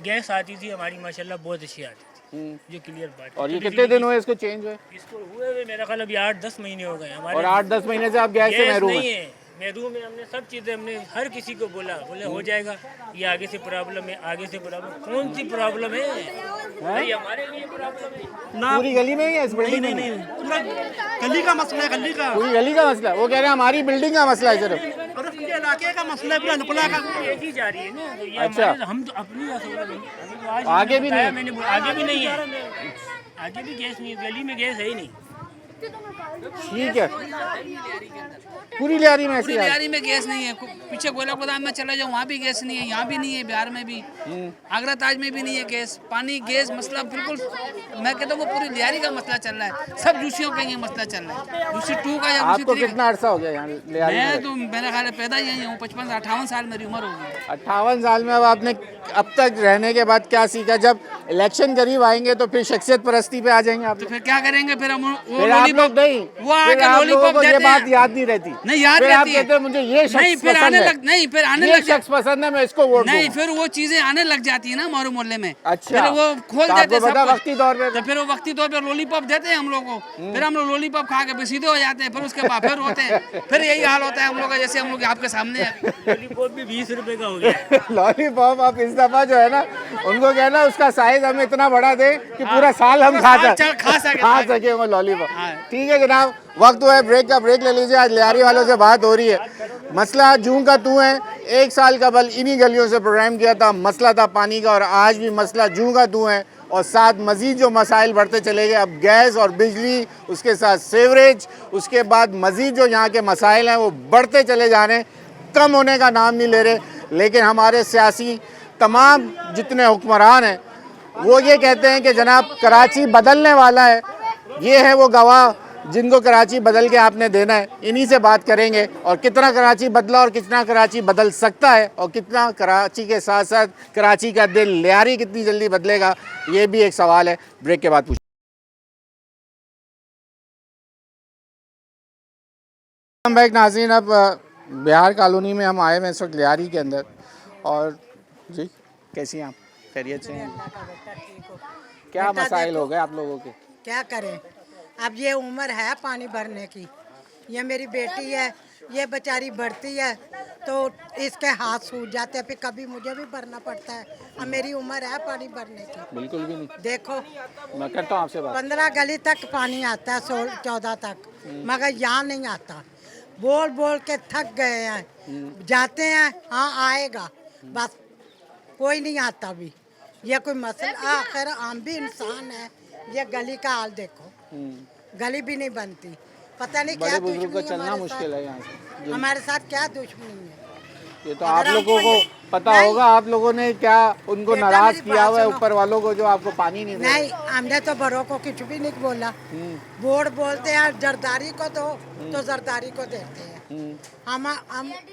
Speaker 3: गैस आती थी हमारी, माशाल्लाह बहुत अच्छी आती थी, जो क्लियर बात है।
Speaker 1: और ये
Speaker 3: तो
Speaker 1: कितने दिन हुए इसको चेंज हुए?
Speaker 3: इसको हुए हुए मेरा ख्याल अभी 8-10 महीने हो गए हमारे।
Speaker 1: और 8-10 महीने से आप गैस से
Speaker 3: गैस
Speaker 1: महरूम
Speaker 3: नहीं
Speaker 1: हैं।
Speaker 3: है, महरूम है, हमने सब चीज़ें, हमने हर किसी को बोले हो जाएगा, ये आगे से प्रॉब्लम है, आगे से प्रॉब्लम, कौन सी प्रॉब्लम है? भाई हमारे लिए प्रॉब्लम है,
Speaker 1: पूरी गली में ही है, इस बिल्डिंग में नहीं?
Speaker 10: पूरा गली का मसला है, गली का
Speaker 1: पूरी गली का मसला, वो कह रहे हैं हमारी बिल्डिंग का मसला है सिर्फ।
Speaker 10: और पूरे इलाके का मसला है, पूरा लुकला का।
Speaker 3: ऐसी जा रही है ना, तो ये
Speaker 1: अच्छा।
Speaker 3: हम तो अपनी अभी तो आज
Speaker 1: आगे भी
Speaker 3: बताया
Speaker 1: नहीं?
Speaker 3: मैंने, आगे भी नहीं है, आगे भी गैस नहीं है, गली में गैस है ही नहीं।
Speaker 1: ठीक है, पूरी लियारी में ऐसी
Speaker 10: पूरी
Speaker 1: है।
Speaker 10: लियारी में गैस नहीं है, पीछे गोला गोदाम में चला जाओ वहाँ भी गैस नहीं है, यहाँ भी नहीं है, बिहार में भी, आगरा ताज में भी नहीं है गैस, पानी गैस मसला बिल्कुल, मैं कहता हूँ वो पूरी लियारी का मसला चल रहा है, सब रूसियों का ये मसला चल रहा है, रूसी 2 का या रूसी
Speaker 1: आपको
Speaker 10: 3 का।
Speaker 1: कितना अरसा हो गया यहाँ लियारी
Speaker 10: मैं
Speaker 1: में?
Speaker 10: तो मेरे ख्याल है पैदा यही हूँ, 55-58 साल मेरी उम्र होगी।
Speaker 1: 58 साल में अब आपने अब तक रहने के बाद क्या सीखा? जब इलेक्शन करीब आएंगे तो फिर शख्सियत परस्ती पे आ जाएंगे आप
Speaker 10: तो
Speaker 1: लोग?
Speaker 10: फिर क्या करेंगे, फिर हम वो
Speaker 1: फिर आप लोग
Speaker 10: लॉलीपॉप,
Speaker 1: नहीं,
Speaker 10: वो
Speaker 1: फिर
Speaker 10: आके
Speaker 1: आप लोगों
Speaker 10: लॉलीपॉप
Speaker 1: को ये
Speaker 10: देते
Speaker 1: बात
Speaker 10: हैं।
Speaker 1: याद नहीं रहती,
Speaker 10: नहीं याद
Speaker 1: फिर आप
Speaker 10: रहती है।
Speaker 1: कहते हैं मुझे ये शख्स
Speaker 10: नहीं फिर
Speaker 1: पसंद
Speaker 10: आने
Speaker 1: है,
Speaker 10: लग नहीं फिर आने
Speaker 1: ये
Speaker 10: लग जा-
Speaker 1: शख्स पसंद है, मैं इसको वोट
Speaker 10: नहीं
Speaker 1: दूंगा।
Speaker 10: फिर वो चीजें आने लग जाती है ना हमारे मोहल्ले में।
Speaker 1: अच्छा,
Speaker 10: फिर वो खोल
Speaker 1: तो
Speaker 10: देते
Speaker 1: आपको
Speaker 10: हैं
Speaker 1: पता
Speaker 10: सब कुछ।
Speaker 1: वक्ती तौर पे
Speaker 10: तो फिर वो वक्ती तौर पे लॉलीपॉप देते हैं हम लोग को, फिर हम लोग लॉलीपॉप खा के फिर सीधे हो जाते हैं, फिर उसके बाद फिर होते हैं, फिर यही हाल होता है हम लोग का, जैसे हम लोग आपके सामने है।
Speaker 3: लॉलीपॉप भी 20 रुपए का हो गया।
Speaker 1: लॉलीपॉप आप इस दफा जो है ना, उनको कहना उसका साइज हमें इतना बड़ा दे कि पूरा साल हम खा सके वो लॉलीपॉप। ठीक है जनाब, वक्त हुआ है ब्रेक का, ब्रेक ले लीजिए। आज लियारी वालों से बात हो रही है, मसला जूं का तू है। 1 साल कबल इन्हीं गलियों से प्रोग्राम किया था, मसला था पानी का, और आज भी मसला जूं का तू है, और साथ मज़ीद जो मसाइल बढ़ते चले गए, अब गैस और बिजली, उसके साथ सेवरेज, उसके बाद मज़ीद जो यहाँ के मसाइल हैं वो बढ़ते चले जा रहे हैं, कम होने का नाम नहीं ले रहे। लेकिन हमारे सियासी तमाम जितने हुक्मरान हैं वो ये कहते हैं कि जनाब कराची बदलने वाला है, ये है वो गवाह जिनको कराची बदल के आपने देना है। इन्हीं से बात करेंगे, और कितना कराची बदला और कितना कराची बदल सकता है, और कितना कराची के साथ साथ कराची का दिल लियारी कितनी जल्दी बदलेगा, ये भी एक सवाल है। ब्रेक के बाद पूछ बैक नाज़रीन, अब बिहार कॉलोनी में हम आए हैं इस वक्त लियारी के अंदर। और जी कैसी हैं आप? खैरियत से हैं? क्या मसाइल हो गए आप लोगों के?
Speaker 12: क्या करें, अब ये उम्र है पानी भरने की, ये मेरी बेटी है, ये बेचारी भरती है, तो इसके हाथ सूज जाते हैं, फिर कभी मुझे भी भरना पड़ता है। अब मेरी उम्र है पानी भरने की।
Speaker 1: बिल्कुल भी नहीं।
Speaker 12: देखो
Speaker 1: मैं करता हूँ आपसे बात।
Speaker 12: 15 गली तक पानी आता है, 14 तक, मगर यहाँ नहीं आता। बोल बोल के थक गए हैं, जाते हैं हाँ आएगा, बस कोई नहीं आता भी। ये कोई मसला, आखिर हम भी इंसान है। ये गली का हाल देखो, गली भी नहीं बनती। पता नहीं क्या
Speaker 1: बुजुर्ग को
Speaker 12: दुश्मनी
Speaker 1: चलना
Speaker 12: हमारे
Speaker 1: मुश्किल है
Speaker 12: साथ।
Speaker 1: यहाँ से। जी।
Speaker 12: हमारे साथ क्या दुश्मनी है?
Speaker 1: ये तो
Speaker 12: अगर
Speaker 1: आप लोगों
Speaker 12: हमको
Speaker 1: को
Speaker 12: ये-
Speaker 1: पता
Speaker 12: नहीं।
Speaker 1: होगा, आप लोगों ने क्या उनको
Speaker 12: बेटा,
Speaker 1: नाराज
Speaker 12: मेरी
Speaker 1: किया
Speaker 12: बात
Speaker 1: हुआ है
Speaker 12: सुनो।
Speaker 1: ऊपर वालों को जो आपको पानी नहीं दे रहे।
Speaker 12: नहीं, हमने तो बड़ों को कुछ भी नहीं बोला। बोर्ड बोलते हैं जरदारी को दो, तो जरदारी को देते हैं। हम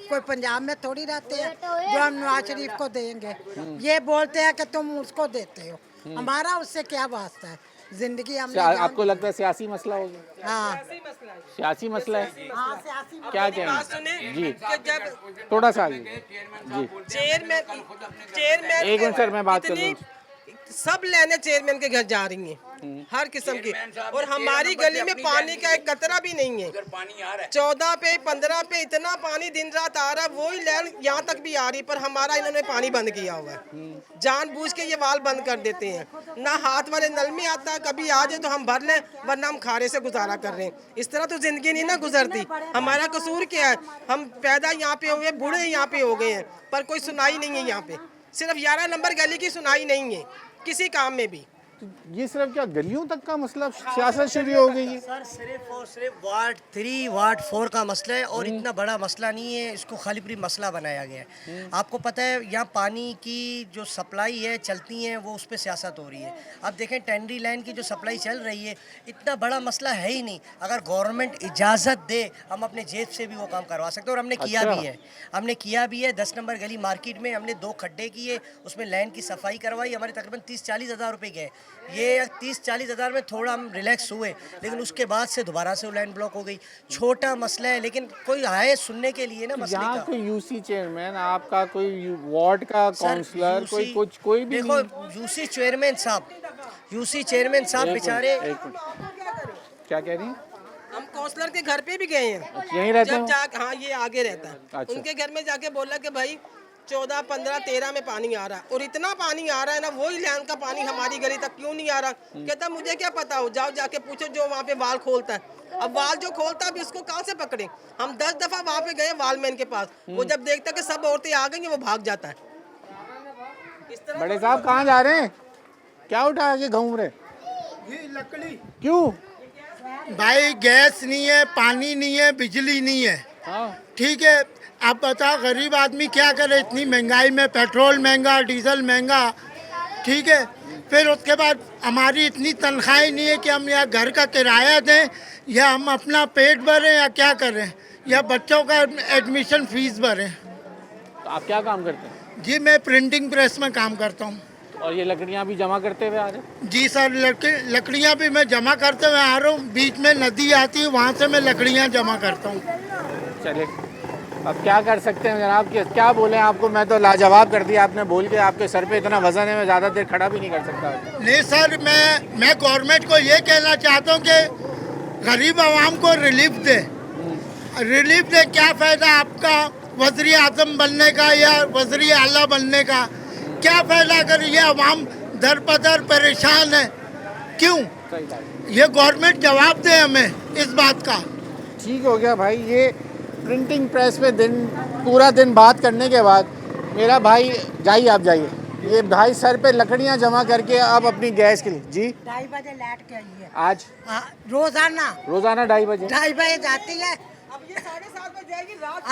Speaker 12: कोई पंजाब में थोड़ी रहते हैं जो हम नवाज शरीफ को देंगे। ये बोलते हैं कि तुम उसको देते हो, हमारा उससे क्या वास्ता है? जिंदगी हमने
Speaker 1: आपको लगता है सियासी मसला होगा?
Speaker 12: हाँ
Speaker 1: सियासी मसला है,
Speaker 12: हाँ, सियासी
Speaker 1: क्या कहें? जी थोड़ा सा आगे। जी
Speaker 13: चेयरमैन
Speaker 1: एक मिनट सर, मैं बात कर लूँ।
Speaker 13: सब लेने चेयरमैन के घर जा रही हैं, हर किस्म की। और हमारी गली में पानी का एक कतरा भी नहीं है। 14 पे 15 पे इतना पानी दिन रात आ रहा है, वही लाइन यहाँ तक भी आ रही, पर हमारा इन्होंने पानी बंद किया हुआ है। जानबूझ के ये वाल बंद कर देते हैं। ना हाथ वाले नल में आता, कभी आ जाए तो हम भर लें, वरना हम खारे से गुजारा कर रहे हैं। इस तरह तो जिंदगी नहीं ना गुजरती। हमारा कसूर क्या है? हम पैदा यहाँ पे हुए, बूढ़े यहाँ पे हो गए हैं, पर कोई सुनाई नहीं है यहाँ पे। सिर्फ 11 नंबर गली की सुनाई नहीं है किसी काम में भी।
Speaker 1: ये सिर्फ क्या गलियों तक का मसला, सियासत शुरू हो गई है?
Speaker 7: सर सिर्फ और सिर्फ वार्ड 3 वार्ड 4 का मसला है, और इतना बड़ा मसला नहीं है। इसको खाली पूरी मसला बनाया गया है। आपको पता है यहाँ पानी की जो सप्लाई है चलती है, वो उस पर सियासत हो रही है। अब देखें टेंडरी लाइन की जो सप्लाई चल रही है, इतना बड़ा मसला है ही नहीं। अगर गवर्नमेंट इजाज़त दे, हम अपने जेब से भी वो काम करवा सकते हैं, और हमने किया भी है। हमने किया भी है। 10 नंबर गली मार्केट में हमने 2 खड्डे किए, उसमें लाइन की सफाई करवाई। हमारे तकरीबन 30-40 हज़ार रुपये गए। ये 30-40 हज़ार में थोड़ा हम रिलैक्स हुए, लेकिन उसके बाद से दोबारा से लाइन ब्लॉक हो गई। छोटा मसला है, लेकिन कोई आए सुनने के लिए ना मसले
Speaker 1: यहाँ
Speaker 7: का।
Speaker 1: कोई यूसी चेयरमैन, आपका कोई वार्ड का काउंसलर, कोई भी
Speaker 7: देखो
Speaker 1: नहीं?
Speaker 7: यूसी चेयरमैन साहब बेचारे।
Speaker 1: एक मिनट, क्या कह रही हैं?
Speaker 13: हम काउंसलर के घर पे भी गए हैं।
Speaker 1: यहीं रहते
Speaker 13: जब
Speaker 1: हो?
Speaker 13: हाँ, ये आगे रहता है।
Speaker 1: अच्छा।
Speaker 13: उनके घर में जाके बोला कि भाई 14, 15, 13 में पानी आ रहा है, और इतना पानी आ रहा है ना, वही लैंड का पानी हमारी गली तक क्यों नहीं आ रहा? कहता मुझे क्या पता हो, जाओ जाके पूछो जो वहाँ पे वाल खोलता है। अब वाल जो खोलता है, अभी उसको कहाँ से पकड़े? हम 10 दफा वहाँ पे गए वालमैन के पास। वो जब देखता कि सब औरतें आ गई हैं, वो भाग जाता है।
Speaker 1: बड़े साहब कहाँ जा रहे हैं? क्या उठा के घूम रहे?
Speaker 14: लकड़ी
Speaker 1: क्यों?
Speaker 14: भाई गैस नहीं है, पानी नहीं है, बिजली नहीं है।
Speaker 1: हाँ।
Speaker 14: ठीक है, आप बताओ गरीब आदमी क्या करे इतनी महंगाई में? पेट्रोल महंगा, डीजल महंगा। ठीक है, फिर उसके बाद हमारी इतनी तनख्वाही नहीं है कि हम यहाँ घर का किराया दें, या हम अपना पेट भरें, या क्या करें, या बच्चों का एडमिशन फीस भरें।
Speaker 1: तो आप क्या काम करते हैं?
Speaker 14: जी मैं प्रिंटिंग प्रेस में काम करता हूँ।
Speaker 1: और ये लकड़ियाँ भी जमा करते हुए आ रहे?
Speaker 14: जी सर, लकड़ियाँ भी मैं जमा करते हुए आ रहा हूँ। बीच में नदी आती है, वहाँ से मैं लकड़ियाँ जमा करता हूँ।
Speaker 1: चलिए, अब क्या कर सकते हैं जनाब? क्या बोले आपको? मैं तो लाजवाब कर दिया आपने बोल के। आपके सर पे इतना वजन है, मैं ज़्यादा देर खड़ा भी नहीं कर सकता।
Speaker 14: नहीं सर, मैं गवर्नमेंट को ये कहना चाहता हूँ कि गरीब आवाम को रिलीफ दे। रिलीफ दे, क्या फ़ायदा आपका वज़ीर आज़म बनने का या वज़ीर आला बनने का? क्या फ़ायदा अगर ये आवाम दर बदर परेशान है? क्यों? ये गवर्नमेंट जवाब दे हमें इस बात का।
Speaker 1: ठीक हो गया भाई। ये प्रिंटिंग प्रेस पे पूरा दिन बात करने के बाद मेरा भाई, जाइए आप जाइए। ये भाई सर पे लकड़ियां जमा करके अब अपनी गैस के लिए। जी
Speaker 12: 2:30 बजे लाइट के आई है
Speaker 1: आज
Speaker 12: रोजाना
Speaker 1: 2:30 बजे
Speaker 12: 2:30 बजे जाती है।
Speaker 13: अब ये 7:30 बजे जाएगी, रात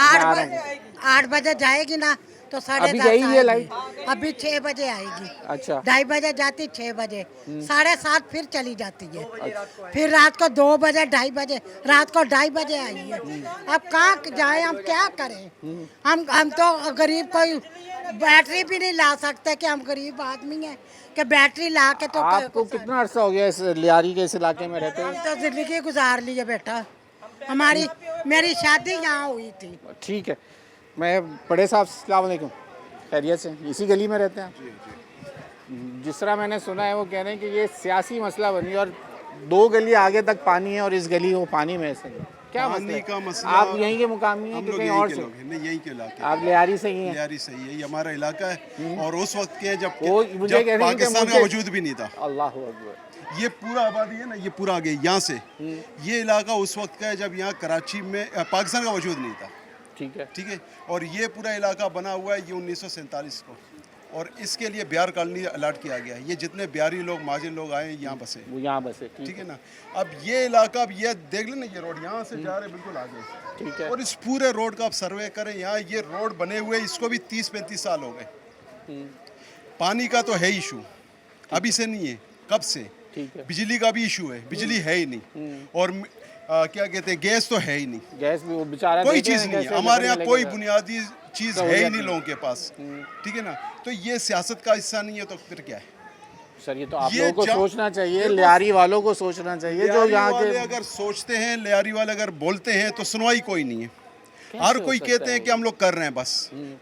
Speaker 12: 8 बजे जाएगी ना, तो 10:30
Speaker 1: अभी गई है लाइट?
Speaker 12: अभी 6 बजे आएगी।
Speaker 1: अच्छा।
Speaker 12: 2:30 बजे जाती, 6 बजे 7:30 फिर चली जाती है। फिर रात को 2 बजे 2:30 बजे, रात को 2:30 बजे आई है। अब कहाँ जाए, हम क्या करें? हम तो गरीब, कोई बैटरी भी नहीं ला सकते कि हम गरीब आदमी हैं कि बैटरी ला के। तो
Speaker 1: आपको कितना अर्सा हो गया इस लियारी के इस इलाके में रहते हुए?
Speaker 12: तो जिंदगी गुजार ली है बेटा। मेरी शादी यहाँ हुई थी।
Speaker 1: ठीक है। मैं बड़े साहब अस्सलाम वालेकुम, खैरियत से? इसी गली में रहते हैं? जिस तरह मैंने सुना है वो कह रहे हैं कि ये सियासी मसला बन गया और 2 गली आगे तक पानी है और इस गली वो पानी में ऐसे। क्या
Speaker 15: पानी
Speaker 1: मसला
Speaker 15: का
Speaker 1: है?
Speaker 15: मसला
Speaker 1: आप यहीं के मुकामी हैं
Speaker 15: हम
Speaker 1: कि
Speaker 15: लोग
Speaker 1: कहीं
Speaker 15: यहीं
Speaker 1: और
Speaker 15: के
Speaker 1: से?
Speaker 15: लोग हैं, नहीं यहीं के इलाके
Speaker 1: आप लियारी से ही हैं?
Speaker 15: लियारी से ही है, ये हमारा इलाका है। और उस वक्त के जब
Speaker 1: वो मुझे कह रही है कि
Speaker 15: पाकिस्तान का
Speaker 1: मुझे-
Speaker 15: वजूद भी नहीं था,
Speaker 1: अल्लाह अकबर।
Speaker 15: ये पूरा आबादी है ना, ये पूरा आगे यहाँ से ये इलाका उस वक्त का है जब यहाँ कराची में पाकिस्तान का वजूद नहीं था।
Speaker 1: ठीक है,
Speaker 15: ठीक है। और ये पूरा इलाका बना हुआ है ये 1947 को, और इसके लिए बिहार कॉलोनी अलॉट किया गया है। ये जितने बिहारी लोग माजिर लोग आए हैं यहाँ बसे,
Speaker 1: वो यहाँ बसे।
Speaker 15: ठीक है ना। अब ये इलाका, अब ये देख लेना, ये रोड यहाँ से जा रहे बिल्कुल आगे,
Speaker 1: ठीक है।
Speaker 15: और इस पूरे रोड का आप सर्वे करें, यहाँ ये रोड बने हुए इसको भी 30-35 साल हो गए। पानी का तो है इशू, अभी से नहीं है, कब से।
Speaker 1: ठीक है।
Speaker 15: बिजली का भी इशू है, बिजली है ही नहीं, और क्या कहते हैं, गैस तो है ही नहीं।
Speaker 1: गैस भी वो बेचारा
Speaker 15: कोई
Speaker 1: देते हैं
Speaker 15: चीज़ नहीं है
Speaker 1: कैसे
Speaker 15: हमारे यहाँ,
Speaker 1: लेके
Speaker 15: कोई
Speaker 1: जा-
Speaker 15: बुनियादी चीज़ है ही
Speaker 1: सहूलियत
Speaker 15: नहीं
Speaker 1: नहीं।
Speaker 15: लोगों के पास, ठीक है ना। तो ये सियासत का हिस्सा नहीं है तो फिर क्या है।
Speaker 1: सर ये तो आप
Speaker 15: ये
Speaker 1: लोगों को
Speaker 15: जा-
Speaker 1: सोचना चाहिए,
Speaker 15: देखो,
Speaker 1: लियारी वालों को सोचना चाहिए जो
Speaker 15: लियारी
Speaker 1: यहाँ
Speaker 15: वाले
Speaker 1: के।
Speaker 15: अगर सोचते हैं, लियारी वाले अगर बोलते हैं तो सुनवाई कोई नहीं है। हर
Speaker 1: हो
Speaker 15: कोई
Speaker 1: सकता
Speaker 15: कहते
Speaker 1: है
Speaker 15: हैं कि हम लोग कर रहे हैं बस,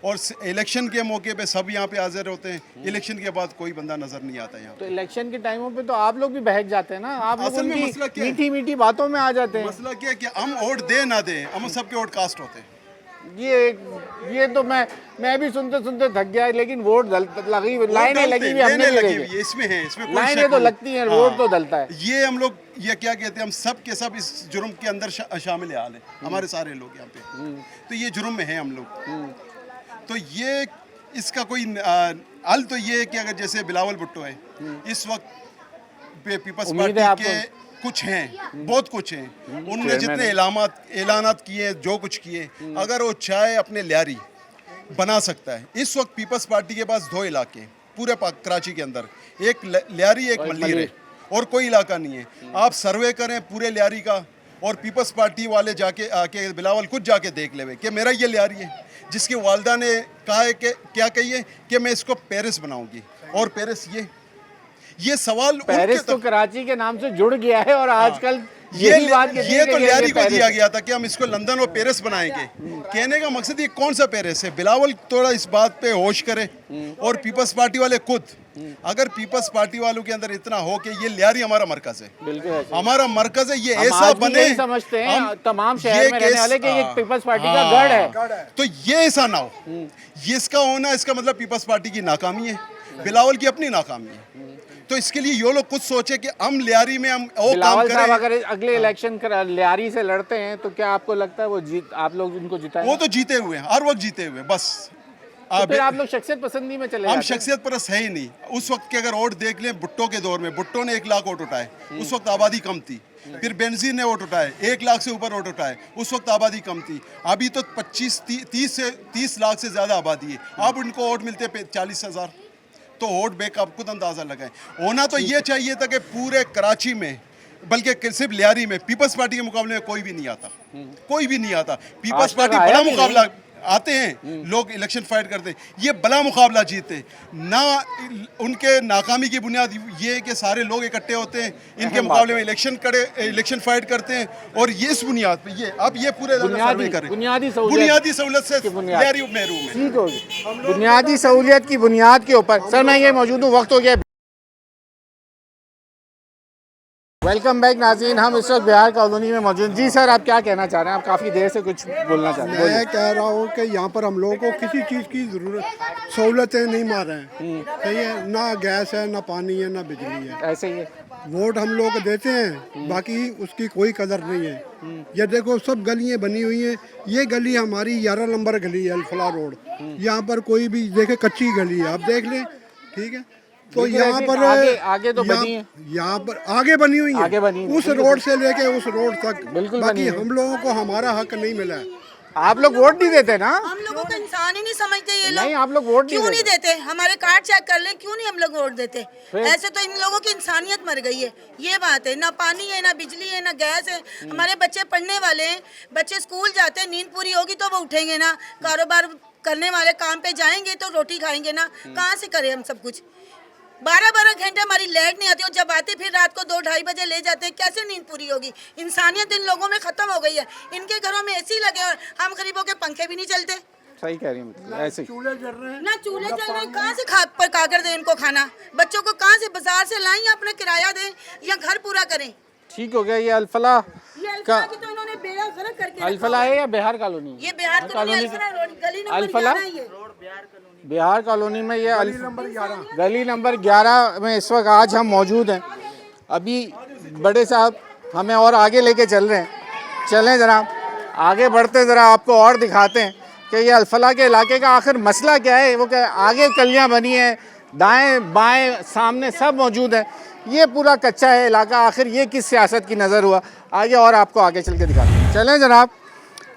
Speaker 15: और इलेक्शन के मौके पे सब यहाँ पे हाजिर होते हैं, इलेक्शन के बाद कोई बंदा नजर नहीं आता यहाँ।
Speaker 1: तो इलेक्शन के टाइमों पे तो आप लोग भी बहक जाते हैं ना, आप लोग
Speaker 15: असल में
Speaker 1: उनकी
Speaker 15: मसला क्या है?
Speaker 1: मीठी मीठी बातों में आ जाते हैं।
Speaker 15: मसला क्या है कि हम वोट दे ना दे, हम सबके वोट कास्ट होते हैं।
Speaker 1: ये तो मैं भी सुनते सुनते थक गया, लेकिन वोट लगी, लाइनें लगी हुई हमने भी
Speaker 15: लगी
Speaker 1: देखी।
Speaker 15: हुई है, इसमें है, इसमें कोई
Speaker 1: लाइनें
Speaker 15: शक
Speaker 1: तो
Speaker 15: नहीं।
Speaker 1: लगती हैं, वोट तो डलता है।
Speaker 15: ये हम लोग, ये क्या कहते हैं, हम सब के सब इस जुर्म के अंदर शामिल हाल है, हमारे सारे लोग यहाँ पे। तो ये जुर्म में है हम लोग। तो ये इसका कोई हल तो ये है कि अगर जैसे बिलावल भुट्टो है, इस वक्त पीपल्स
Speaker 1: उम्मीद है
Speaker 15: पार्टी के
Speaker 1: आपको?
Speaker 15: कुछ हैं, बहुत कुछ हैं, उनने जितने ऐलानात किए, जो कुछ किए, अगर वो चाहे अपने लियारी बना सकता है। इस वक्त पीपल्स पार्टी के पास 2 इलाके हैं पूरे कराची के अंदर, एक लियारी, एक मल्लीर है, और कोई इलाका नहीं है। आप सर्वे करें पूरे लियारी का, और पीपल्स पार्टी वाले जाके आके बिलावल खुद जाके देख लेवे कि मेरा ये लियारी है, जिसकी वालदा ने कहा है कि क्या कहिए कि मैं इसको पेरिस बनाऊंगी, और पेरिस ये सवाल
Speaker 1: पेरिस तो कराची के नाम से जुड़ गया है, और आजकल
Speaker 15: ये तो लियारी को
Speaker 1: पेरिस
Speaker 15: दिया गया था कि हम इसको लंदन और पेरिस बनाएंगे। कहने का मकसद ये कौन सा पेरिस है। बिलावल थोड़ा इस बात पे होश करे, और पीपल्स पार्टी वाले खुद, अगर पीपल्स पार्टी वालों के अंदर इतना हो कि ये लियारी हमारा मरकज है,
Speaker 1: बिल्कुल
Speaker 15: हमारा मरकज है, ये
Speaker 1: हम
Speaker 15: ऐसा
Speaker 1: आज भी
Speaker 15: बने,
Speaker 1: यही समझते हैं
Speaker 15: हम
Speaker 1: तमाम शहर में रहने वाले कि ये पीपल्स पार्टी का गढ़ है।
Speaker 15: तो ये ऐसा ना हो, ये इसका होना, इसका मतलब पीपल्स पार्टी की नाकामी है, बिलावल की अपनी नाकामी है। तो इसके लिए ये लोग कुछ सोचे कि हम लियारी में हम वो काम
Speaker 1: बिलावल साहब
Speaker 15: करें।
Speaker 1: अगर अगले इलेक्शन लियारी से लड़ते हैं तो क्या आपको लगता है वो आप लोग उनको जिताएंगे?
Speaker 15: वो तो जीते हुए हैं, हर वक्त जीते हुए, बस।
Speaker 1: तो फिर आप लोग शख्सियत पसंदी में चले
Speaker 15: हम
Speaker 1: जाते हैं।
Speaker 15: शख्सियत परस्त है ही नहीं। उस वक्त के अगर वोट देख लें, भुट्टो के दौर में भुट्टो ने 1 लाख वोट उठाए, उस वक्त आबादी कम थी। फिर बेनजीर ने वोट उठाए, 1 लाख से ऊपर वोट उठाए, उस वक्त आबादी कम थी। अभी तो 25-30 लाख से ज़्यादा आबादी है। अब उनको वोट मिलते 40,000, तो वोट बैंक आप खुद अंदाज़ा लगाएं। होना तो ये चाहिए था कि पूरे कराची में, बल्कि सिर्फ लियारी में, पीपल्स पार्टी के मुकाबले में कोई भी नहीं आता, कोई भी नहीं आता। पीपल्स
Speaker 1: तक
Speaker 15: पार्टी
Speaker 1: आया
Speaker 15: बड़ा
Speaker 1: भी
Speaker 15: मुकाबला आते हैं, लोग इलेक्शन फाइट करते हैं, ये बड़ा मुकाबला जीते ना। उनके नाकामी की बुनियाद ये है कि सारे लोग इकट्ठे होते हैं, इनके मुकाबले में इलेक्शन फाइट करते हैं, और ये इस बुनियाद पे ये अब ये पूरे सर्वे करें,
Speaker 1: बुनियादी
Speaker 15: सहूलियत से लियारी महरूम है।
Speaker 1: ठीक होगी, बुनियादी सहूलियत की बुनियाद के ऊपर। सर मैं ये मौजूद हूँ, वक्त हो गया। वेलकम बैक नाज़रीन, हम इस वक्त बिहार कॉलोनी में मौजूद। जी सर, आप क्या कहना चाह रहे हैं? आप काफ़ी देर से कुछ बोलना चाह रहे हैं।
Speaker 16: मैं कह रहा हूँ कि यहाँ पर हम लोगों को किसी चीज़ की ज़रूरत, सहूलतें नहीं मार रहे हैं, सही है ना, गैस है ना, पानी है ना, बिजली है,
Speaker 1: ऐसे ही है।
Speaker 16: वोट हम लोग देते हैं, बाकी उसकी कोई कदर नहीं है। ये देखो सब गलियाँ बनी हुई हैं, ये गली हमारी 11 नंबर गली है, अल्फला रोड। यहाँ पर कोई भी देखे कच्ची गली है, आप देख लें, ठीक है। तो यहाँ पर
Speaker 1: आगे तो बनी है,
Speaker 16: यहाँ पर आगे बनी हुई
Speaker 1: आगे बनी
Speaker 16: है,
Speaker 1: है,
Speaker 16: उस रोड से लेके उस रोड तक,
Speaker 1: बिल्कुल
Speaker 16: बाकी हम लोगों को हमारा हक नहीं मिला है।
Speaker 1: आप लोग वोट नहीं देते ना?
Speaker 17: हम लोगों को इंसान ही नहीं समझते ये लोग।
Speaker 1: नहीं, आप लोग वोट
Speaker 17: क्यों नहीं देते? हमारे कार्ड चेक कर लें, क्यों नहीं हम लोग वोट देते? ऐसे तो इन लोगों की इंसानियत मर गई है, ये बात है। ना पानी है, ना बिजली है, ना गैस है। हमारे बच्चे पढ़ने वाले हैं, बच्चे स्कूल जाते हैं, नींद पूरी होगी तो वो उठेंगे ना, कारोबार करने वाले काम पे जाएंगे तो रोटी खाएंगे ना, कहाँ से करें हम सब कुछ? 12-12 घंटे हमारी लाइट नहीं आती, और जब आती फिर रात को 2-2:30 बजे ले जाते हैं, कैसे नींद पूरी होगी? इंसानियत इन लोगों में खत्म हो गई है। इनके घरों में एसी लगे और हम गरीबों के पंखे भी नहीं चलते।
Speaker 1: सही कह रही हैं, मतलब ऐसे
Speaker 16: चूल्हे जल रहे हैं
Speaker 17: ना, चूल्हे जल रहे हैं, कहाँ से पका कर दें इनको खाना? बच्चों को कहाँ से बाजार से लाएं, या अपना किराया दें, या घर पूरा करें?
Speaker 1: ठीक हो गया। ये अल्फला
Speaker 17: ये अल्फा की तो इन्होंने इन्होंने बेड़ा गर्क करके
Speaker 1: अल-फलाह है या बिहार कॉलोनी?
Speaker 17: ये बिहार कॉलोनी अल-फलाह रोड गली नंबर
Speaker 1: अल-फलाह?
Speaker 17: 11 है ये।
Speaker 1: बिहार कॉलोनी में ये गली नंबर 11 में इस वक्त आज हम मौजूद हैं। अभी बड़े साहब हमें और आगे लेके चल रहे हैं। चलें जनाब, आगे बढ़ते ज़रा आपको और दिखाते हैं कि ये अल-फलाह के इलाके का आखिर मसला क्या है। वो क्या आगे गलियाँ बनी हैं, दाएं बाएं सामने सब मौजूद है, ये पूरा कच्चा है इलाका, आखिर ये किस सियासत की नज़र हुआ। आगे और आपको आगे चल के दिखाते हैं। चलें जनाब,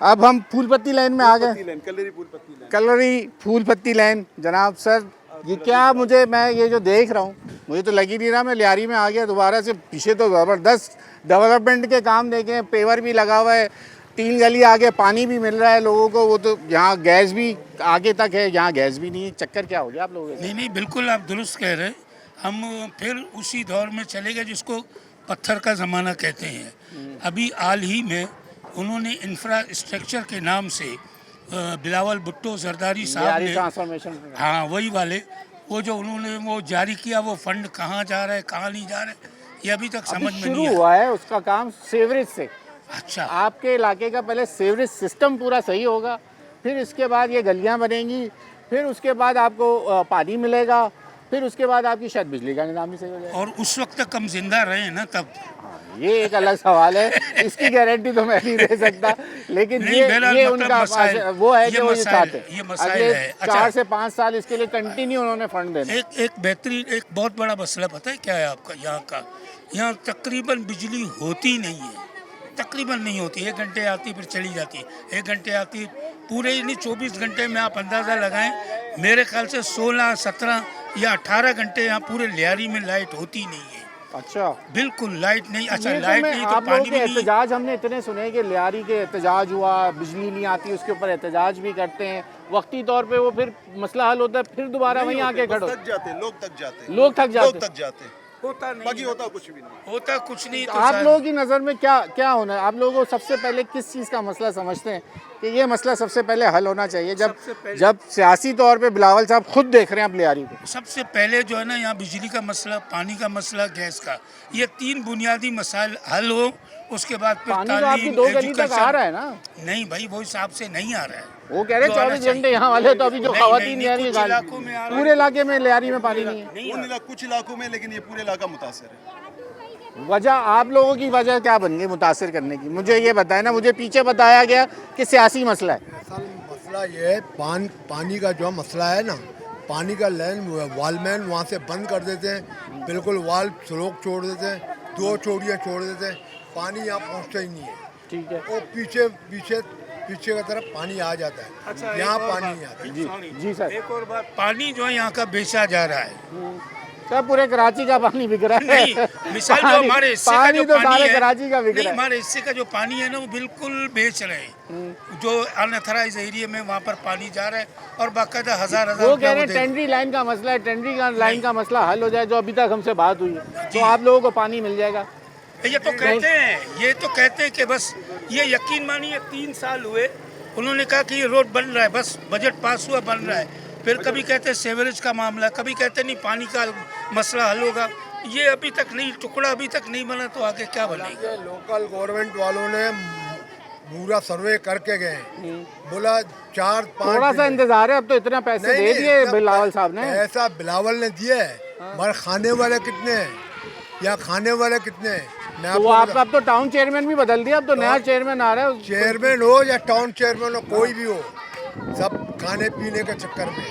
Speaker 1: अब हम फूलपत्ती लाइन में आ गए। कलरी फूलपत्ती लाइन जनाब। सर ये क्या, मुझे मैं ये जो देख रहा हूँ मुझे तो लग ही नहीं रहा मैं लियारी में आ गया दोबारा से। पीछे तो ज़बरदस्त डेवलपमेंट के काम देखें, पेवर भी लगा हुआ है, 3 गली आगे पानी भी मिल रहा है लोगों को। वो तो यहाँ गैस भी आगे तक है, यहाँ गैस भी नहीं है। चक्कर क्या हो गया आप लोगों
Speaker 18: नहीं नहीं, बिल्कुल आप दुरुस्त कह रहे हैं। हम फिर उसी दौर में चले गए जिसको पत्थर का ज़माना कहते हैं। अभी हाल ही में उन्होंने इंफ्रास्ट्रक्चर के नाम से बिलावल भुट्टो जरदारी साहब ने, हाँ वही वाले, वो जो उन्होंने वो जारी किया, वो फंड कहाँ जा रहा है कहाँ नहीं जा रहा है ये अभी तक समझ में नहीं
Speaker 1: हुआ है। उसका काम सीवरेज से।
Speaker 18: अच्छा,
Speaker 1: आपके इलाके का पहले सीवरेज सिस्टम पूरा सही होगा, फिर इसके बाद ये गलियाँ बनेंगी, फिर उसके बाद आपको पानी मिलेगा, फिर उसके बाद आपकी शायद बिजली का निज़ाम भी सही हो जाएगा।
Speaker 18: और उस वक्त तक हम जिंदा रहे ना तब।
Speaker 1: ये एक अलग सवाल है, इसकी गारंटी तो मैं नहीं दे सकता, लेकिन ये
Speaker 18: मतलब
Speaker 1: उनका वो है कि वो ये चाहते
Speaker 18: ये
Speaker 1: हैं
Speaker 18: मसाइल
Speaker 1: अगले
Speaker 18: है।
Speaker 1: 4 से 5 साल इसके लिए कंटिन्यू उन्होंने फंड देना।
Speaker 18: एक बेहतरीन, एक बहुत बड़ा मसला पता है क्या है आपका यहाँ का? यहाँ तकरीबन बिजली होती नहीं है, तकरीबन नहीं होती। 1 घंटे आती फिर चली जाती, 1 घंटे आती, पूरे नहीं 24 घंटे में आप अंदाज़ा लगाएं, मेरे ख्याल से 16, 17 या 18 घंटे यहाँ पूरे लियारी में लाइट होती नहीं है।
Speaker 1: अच्छा,
Speaker 18: बिल्कुल लाइट नहीं। अच्छा,
Speaker 1: ये
Speaker 18: लाइट नहीं तो
Speaker 1: आप लोगों
Speaker 18: पानी
Speaker 1: के
Speaker 18: भी नहीं।
Speaker 1: एहतजाज हमने इतने सुने कि लियारी के एहतजाज हुआ, बिजली नहीं आती, उसके ऊपर एहतजाज भी करते हैं, वक्ती तौर पे वो फिर मसला हल होता है, फिर दोबारा वहीं आके खड़ो।
Speaker 15: लोग थक जाते
Speaker 1: लोग थक जाते
Speaker 18: होता नहीं,
Speaker 15: बाकी होता कुछ भी नहीं,
Speaker 18: होता कुछ नहीं। तो
Speaker 1: आप लोगों की नज़र में क्या क्या होना है? आप लोगों को सबसे पहले किस चीज़ का मसला समझते हैं कि ये मसला सबसे पहले हल होना चाहिए, जब सियासी तौर पे बिलावल साहब खुद देख रहे हैं आप लियारी को?
Speaker 18: सबसे पहले जो है ना, यहाँ बिजली का मसला, पानी का मसला, गैस का, ये 3 बुनियादी मसाइल हल हो, उसके बाद फिर
Speaker 1: पानी तो आपकी 2 गली तक आ रहा है ना?
Speaker 18: नहीं भाई, वो हिसाब से नहीं आ रहा है।
Speaker 1: वो कह रहे 24 घंटे यहाँ वाले, तो अभी जो खवातीन लियारी पूरे इलाके में लियारी में पानी नहीं है।
Speaker 15: कुछ इलाकों में, लेकिन ये पूरे इलाका मुतासर है।
Speaker 1: वजह आप लोगों की वजह क्या बन गई मुतासिर करने की? मुझे ये बताया ना, मुझे पीछे बताया गया कि सियासी मसला है।
Speaker 14: मसला ये है, पानी का जो मसला है ना, पानी का लाइन वालमैन वहाँ से बंद कर देते हैं, बिल्कुल वाल स्लोक छोड़ देते हैं, 2 चोड़ियाँ छोड़ देते हैं, पानी यहाँ पहुँचता ही नहीं है।
Speaker 1: ठीक है,
Speaker 14: और पीछे की तरफ पानी आ जाता है।
Speaker 18: अच्छा,
Speaker 14: यहाँ पानी नहीं आता।
Speaker 1: जी सर,
Speaker 18: एक और बात, पानी जो है यहाँ का बेचा जा रहा है।
Speaker 1: सब पूरे कराची का पानी बिक रहा है।
Speaker 18: नहीं, मिसाल जो हमारे हिस्से का जो
Speaker 1: तो
Speaker 18: पानी है,
Speaker 1: कराची का बिक रहा है।
Speaker 18: हमारे हिस्से का जो पानी है ना, वो बिल्कुल बेच रहे हैं। जो अनअथराइज एरिया में वहाँ पर पानी जा रहा है, और बाकायदा हजार
Speaker 1: वो कह रहे हैं टेंडरी लाइन का मसला है, टेंडरी लाइन का मसला हल हो जाए, जो अभी तक हमसे बात हुई है, तो आप लोगों को पानी मिल जाएगा।
Speaker 18: ये तो कहते हैं कि बस ये यकीन मानिए 3 साल हुए, उन्होंने कहा कि ये रोड बन रहा है, बस बजट पास हुआ, बन रहा है, फिर कभी कहते हैं सेवरेज का मामला, कभी कहते नहीं पानी का मसला हल होगा। ये अभी तक नहीं, टुकड़ा अभी तक नहीं बना, तो आगे क्या बनेगा?
Speaker 14: लोकल गवर्नमेंट वालों ने पूरा सर्वे करके गए, बोला 4-5
Speaker 1: थोड़ा सा इंतजार है, अब तो इतना पैसे दे दिए बिलावल साहब ने।
Speaker 14: ऐसा बिलावल ने दिए है, मगर खाने वाले कितने हैं या खाने वाले कितने हैं?
Speaker 1: तो वो आपका अब तो टाउन चेयरमैन भी बदल दिया, अब तो नया चेयरमैन आ रहा है।
Speaker 14: चेयरमैन हो या टाउन चेयरमैन हो, कोई भी हो, सब खाने पीने के चक्कर में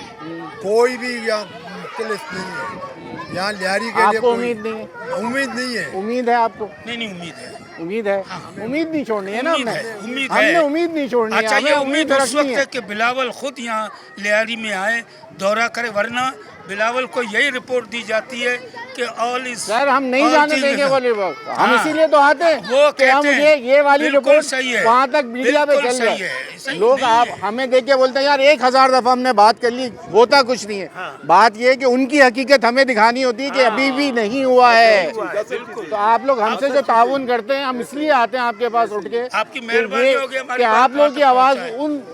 Speaker 14: कोई भी यहाँ मुख्तलिफ नहीं है। यहाँ लियारी के लिए
Speaker 1: उम्मीद नहीं है?
Speaker 14: उम्मीद नहीं है।
Speaker 1: उम्मीद है आपको?
Speaker 18: नहीं, उम्मीद है।
Speaker 1: उम्मीद है, उम्मीद नहीं छोड़नी है ना हमने,
Speaker 18: उम्मीद
Speaker 1: हमने उम्मीद नहीं छोड़नी है।
Speaker 18: अच्छा, ये उम्मीद उस वक्त
Speaker 1: है
Speaker 18: है कि बिलावल खुद यहाँ लियारी में आए, दौरा करे, वरना बिलावल को यही रिपोर्ट दी जाती है कि ऑल इज।
Speaker 1: सर हम नहीं जाने देंगे वो रिपोर्ट, हम इसीलिए तो आते हैं
Speaker 18: वो
Speaker 1: कि हम ये वाली रिपोर्ट
Speaker 18: सही है,
Speaker 1: वहाँ तक मीडिया पे चल रहा है। लोग आप हमें देख के बोलते हैं यार 1000 दफा हमने बात कर ली, होता कुछ नहीं है। बात ये है कि उनकी हकीकत हमें दिखानी होती है कि अभी भी नहीं हुआ है। तो आप लोग हमसे जो ताउन करते हैं, हम इसलिए आते हैं आपके पास उठ के,
Speaker 18: आपकी मेहरबानी होगी
Speaker 1: कि आप लोग की आवाज़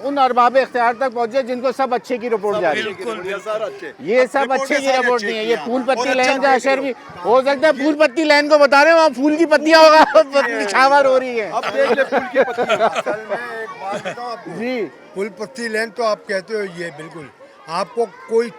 Speaker 1: उन अरबाब इख्तियार तक पहुँचे जिनको सब अच्छे की रिपोर्ट जा रही है। ये सब अच्छे की रिपोर्ट नहीं है, ये फूलपत्ती लाइन का इधर भी हो सकता है फूल पत्ती लाइन को बता रहे हो, वहाँ फूल की पत्तियां होगा निछावर हो रही है।
Speaker 19: अब देख ले फूल की पत्ती। असल में एक बात बताऊं आपको,
Speaker 1: जी
Speaker 19: फूल पत्ती लेन तो आप कहते हो ये बिल्कुल, आपको कोई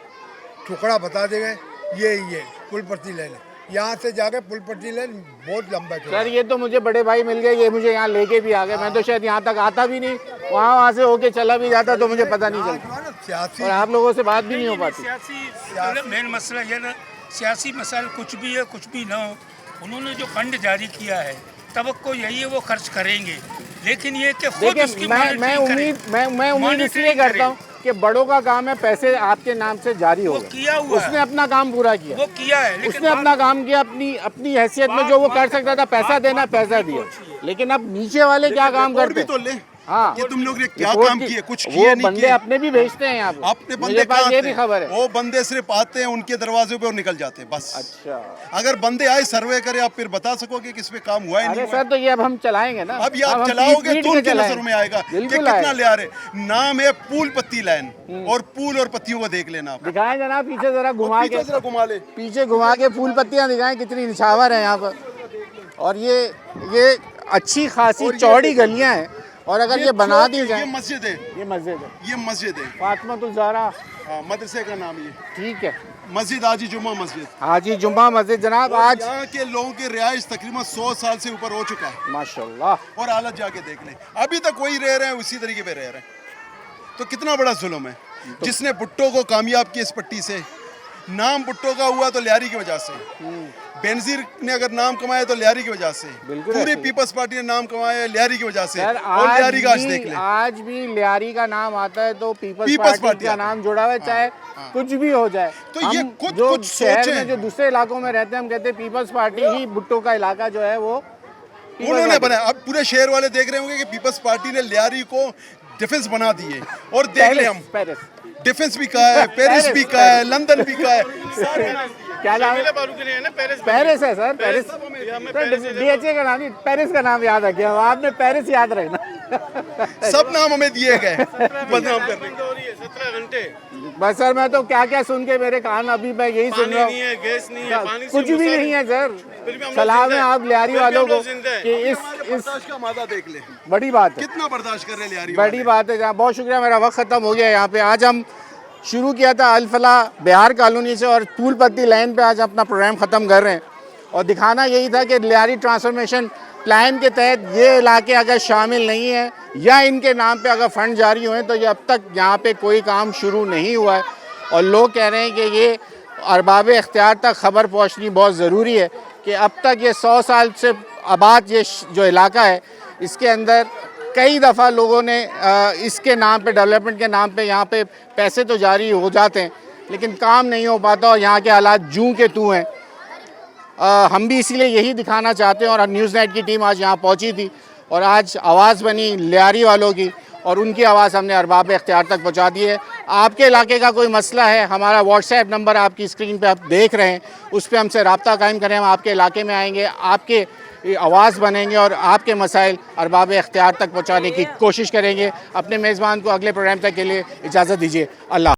Speaker 19: टुकड़ा बता देगा ये फूल पत्ती लेन है, यहाँ से जाके फूल पत्ती लेन बहुत लंबा है।
Speaker 1: सर ये तो मुझे बड़े भाई मिल गए, ये मुझे यहाँ लेके भी आ गए, मैं तो शायद यहाँ तक आता भी नहीं, वहाँ से होके चला भी जाता तो मुझे पता नहीं चलता और आप लोगों से बात भी नहीं हो पाती।
Speaker 18: सियासी मेन मसला ये ना, सियासी मसाइल कुछ भी है कुछ भी ना हो, उन्होंने जो फंड जारी किया है तवक्को यही है वो खर्च करेंगे, लेकिन ये कि खुद उसकी
Speaker 1: मैं उम्मीद इसलिए करता हूँ कि बड़ों का काम है पैसे आपके नाम से जारी हो,
Speaker 18: किया हुआ
Speaker 1: उसने अपना काम पूरा किया,
Speaker 18: वो किया है,
Speaker 1: उसने अपना काम किया, अपनी हैसियत में जो वो कर सकता था, पैसा देना पैसा दिया, लेकिन अब नीचे वाले क्या काम करते
Speaker 15: तो ले
Speaker 1: हाँ
Speaker 15: कि तुम लोग ने क्या काम किए, कुछ किए
Speaker 1: वो
Speaker 15: नहीं
Speaker 1: बंदे
Speaker 15: किए।
Speaker 1: अपने भी भेजते हैं यहाँ पे,
Speaker 15: अपने बंदे
Speaker 1: मुझे पास
Speaker 15: कहाँ
Speaker 1: ये
Speaker 15: आते
Speaker 1: भी
Speaker 15: हैं?
Speaker 1: खबर है।
Speaker 15: वो बंदे सिर्फ आते हैं उनके दरवाजे पे और निकल जाते हैं बस।
Speaker 1: अच्छा
Speaker 15: अगर बंदे आए सर्वे करे आप फिर बता सकोगे कि इस पे काम हुआ है नहीं
Speaker 1: अरे
Speaker 15: हुआ
Speaker 1: सर तो ये अब हम चलाएंगे ना,
Speaker 15: अब ये आप
Speaker 1: हम
Speaker 15: चलाओगे
Speaker 1: पीट
Speaker 15: तो
Speaker 1: के
Speaker 15: उनके
Speaker 1: चलाएंगे।
Speaker 15: नजर में आएगा कि
Speaker 1: बिल्कुल
Speaker 15: कितना
Speaker 1: आएगा।
Speaker 15: ले आ रहे। नाम है फूल पत्ती लाइन और फूल और पत्तियों को देख लेना आप।
Speaker 1: दिखाएं जनाब पीछे जरा घुमा के,
Speaker 15: जरा घुमा ले,
Speaker 1: पीछे घुमा के फूल पत्तियां दिखाएं कितनी निछावर है यहाँ पर, और ये अच्छी खासी चौड़ी गलियां हैं, और अगर ये बना दी जाए,
Speaker 15: ये मस्जिद है, ये मस्जिद है
Speaker 1: फातिमा ज़हरा
Speaker 15: मदरसे का नाम ये,
Speaker 1: ठीक है,
Speaker 15: मस्जिद हाजी जुम्मा मस्जिद।
Speaker 1: हाजी जुम्मा मस्जिद जनाब।
Speaker 15: और
Speaker 1: आज
Speaker 15: यहाँ के लोगों की रिहाइश तकरीबन 100 साल से ऊपर हो चुका है
Speaker 1: माशाल्लाह,
Speaker 15: और हालत जाके देख ले, अभी तक वही रह रहे हैं उसी तरीके पे रह रहे हैं। तो कितना बड़ा जुल्म है जिसने भुट्टो को कामयाब किया इस पट्टी से। नाम भुट्टो का हुआ तो लियारी की वजह से, बेनजीर ने अगर नाम कमाया तो लियारी की वजह से, पूरी पीपल्स पार्टी ने नाम कमाया लियारी की वजह से, और लियारी का आज देख ले।
Speaker 1: आज भी लियारी का नाम आता है तो पीपल्स पार्टी का नाम जुड़ा हुआ है, चाहे कुछ भी हो जाए।
Speaker 15: तो ये खुद
Speaker 1: जो
Speaker 15: कुछ
Speaker 1: शहर में जो दूसरे इलाकों में रहते हैं हम कहते हैं पीपल्स पार्टी ही भुट्टो का इलाका जो है वो
Speaker 15: उन्होंने बनाया। अब पूरे शहर वाले देख रहे होंगे कि पीपल्स पार्टी ने लियारी को डिफेंस बना दिए, और देख ले हम डिफेंस भी कहा है, पेरिस भी कहा है, लंदन भी कहा है,
Speaker 1: क्या नाम है? पेरिस है सर, पेरिस DHA का नाम नहीं, पेरिस का नाम याद रखिए, आपने पेरिस याद रखना।
Speaker 15: सब नाम हमें दिए गए बदनाम करने के।
Speaker 19: 17 घंटे
Speaker 1: बस सर मैं तो क्या क्या सुन के मेरे कान अभी मैं यही सुन रहा
Speaker 19: नहीं है, गैस नहीं है, पानी
Speaker 1: कुछ भी नहीं है सर। सलाम है आप लियारी वालों को कि इस
Speaker 15: का मादा देख ले,
Speaker 1: बड़ी बात है,
Speaker 15: कितना बर्दाश्त कर रहे लियारी
Speaker 1: बड़ी बात है। बहुत शुक्रिया, मेरा वक्त ख़त्म हो गया यहाँ पे। आज हम शुरू किया था अल-फलाह बिहार कॉलोनी से और फूल पत्ती लाइन पे आज अपना प्रोग्राम ख़त्म कर रहे हैं, और दिखाना यही था कि लियारी ट्रांसफॉर्मेशन प्लान के तहत ये इलाके अगर शामिल नहीं है या इनके नाम पे अगर फ़ंड जारी हुए तो ये अब तक यहाँ पे कोई काम शुरू नहीं हुआ है, और लोग कह रहे हैं कि ये अरबाब इख्तियार तक ख़बर पहुँचनी बहुत ज़रूरी है कि अब तक ये 100 साल से आबाद ये जो इलाका है इसके अंदर कई दफ़ा लोगों ने इसके नाम पे, डेवलपमेंट के नाम पे यहाँ पे पैसे तो जारी हो जाते हैं लेकिन काम नहीं हो पाता, और यहाँ के हालात जूं के तू हैं। हम भी इसीलिए यही दिखाना चाहते हैं, और न्यूज़ नाइट की टीम आज यहाँ पहुँची थी और आज आवाज़ बनी लियारी वालों की, और उनकी आवाज़ हमने अरबाब इख्तियार तक पहुँचा दी है। आपके इलाके का कोई मसला है, हमारा व्हाट्सएप नंबर आपकी स्क्रीन पे आप देख रहे हैं, उस पर हमसे रब्ता कायम करें, हम आपके इलाके में आएंगे, आपके आवाज़ बनेंगे और आपके मसाइल अरबाब इख्तियार तक पहुँचाने की कोशिश करेंगे। अपने मेज़बान को अगले प्रोग्राम तक के लिए इजाज़त दीजिए। अल्लाह।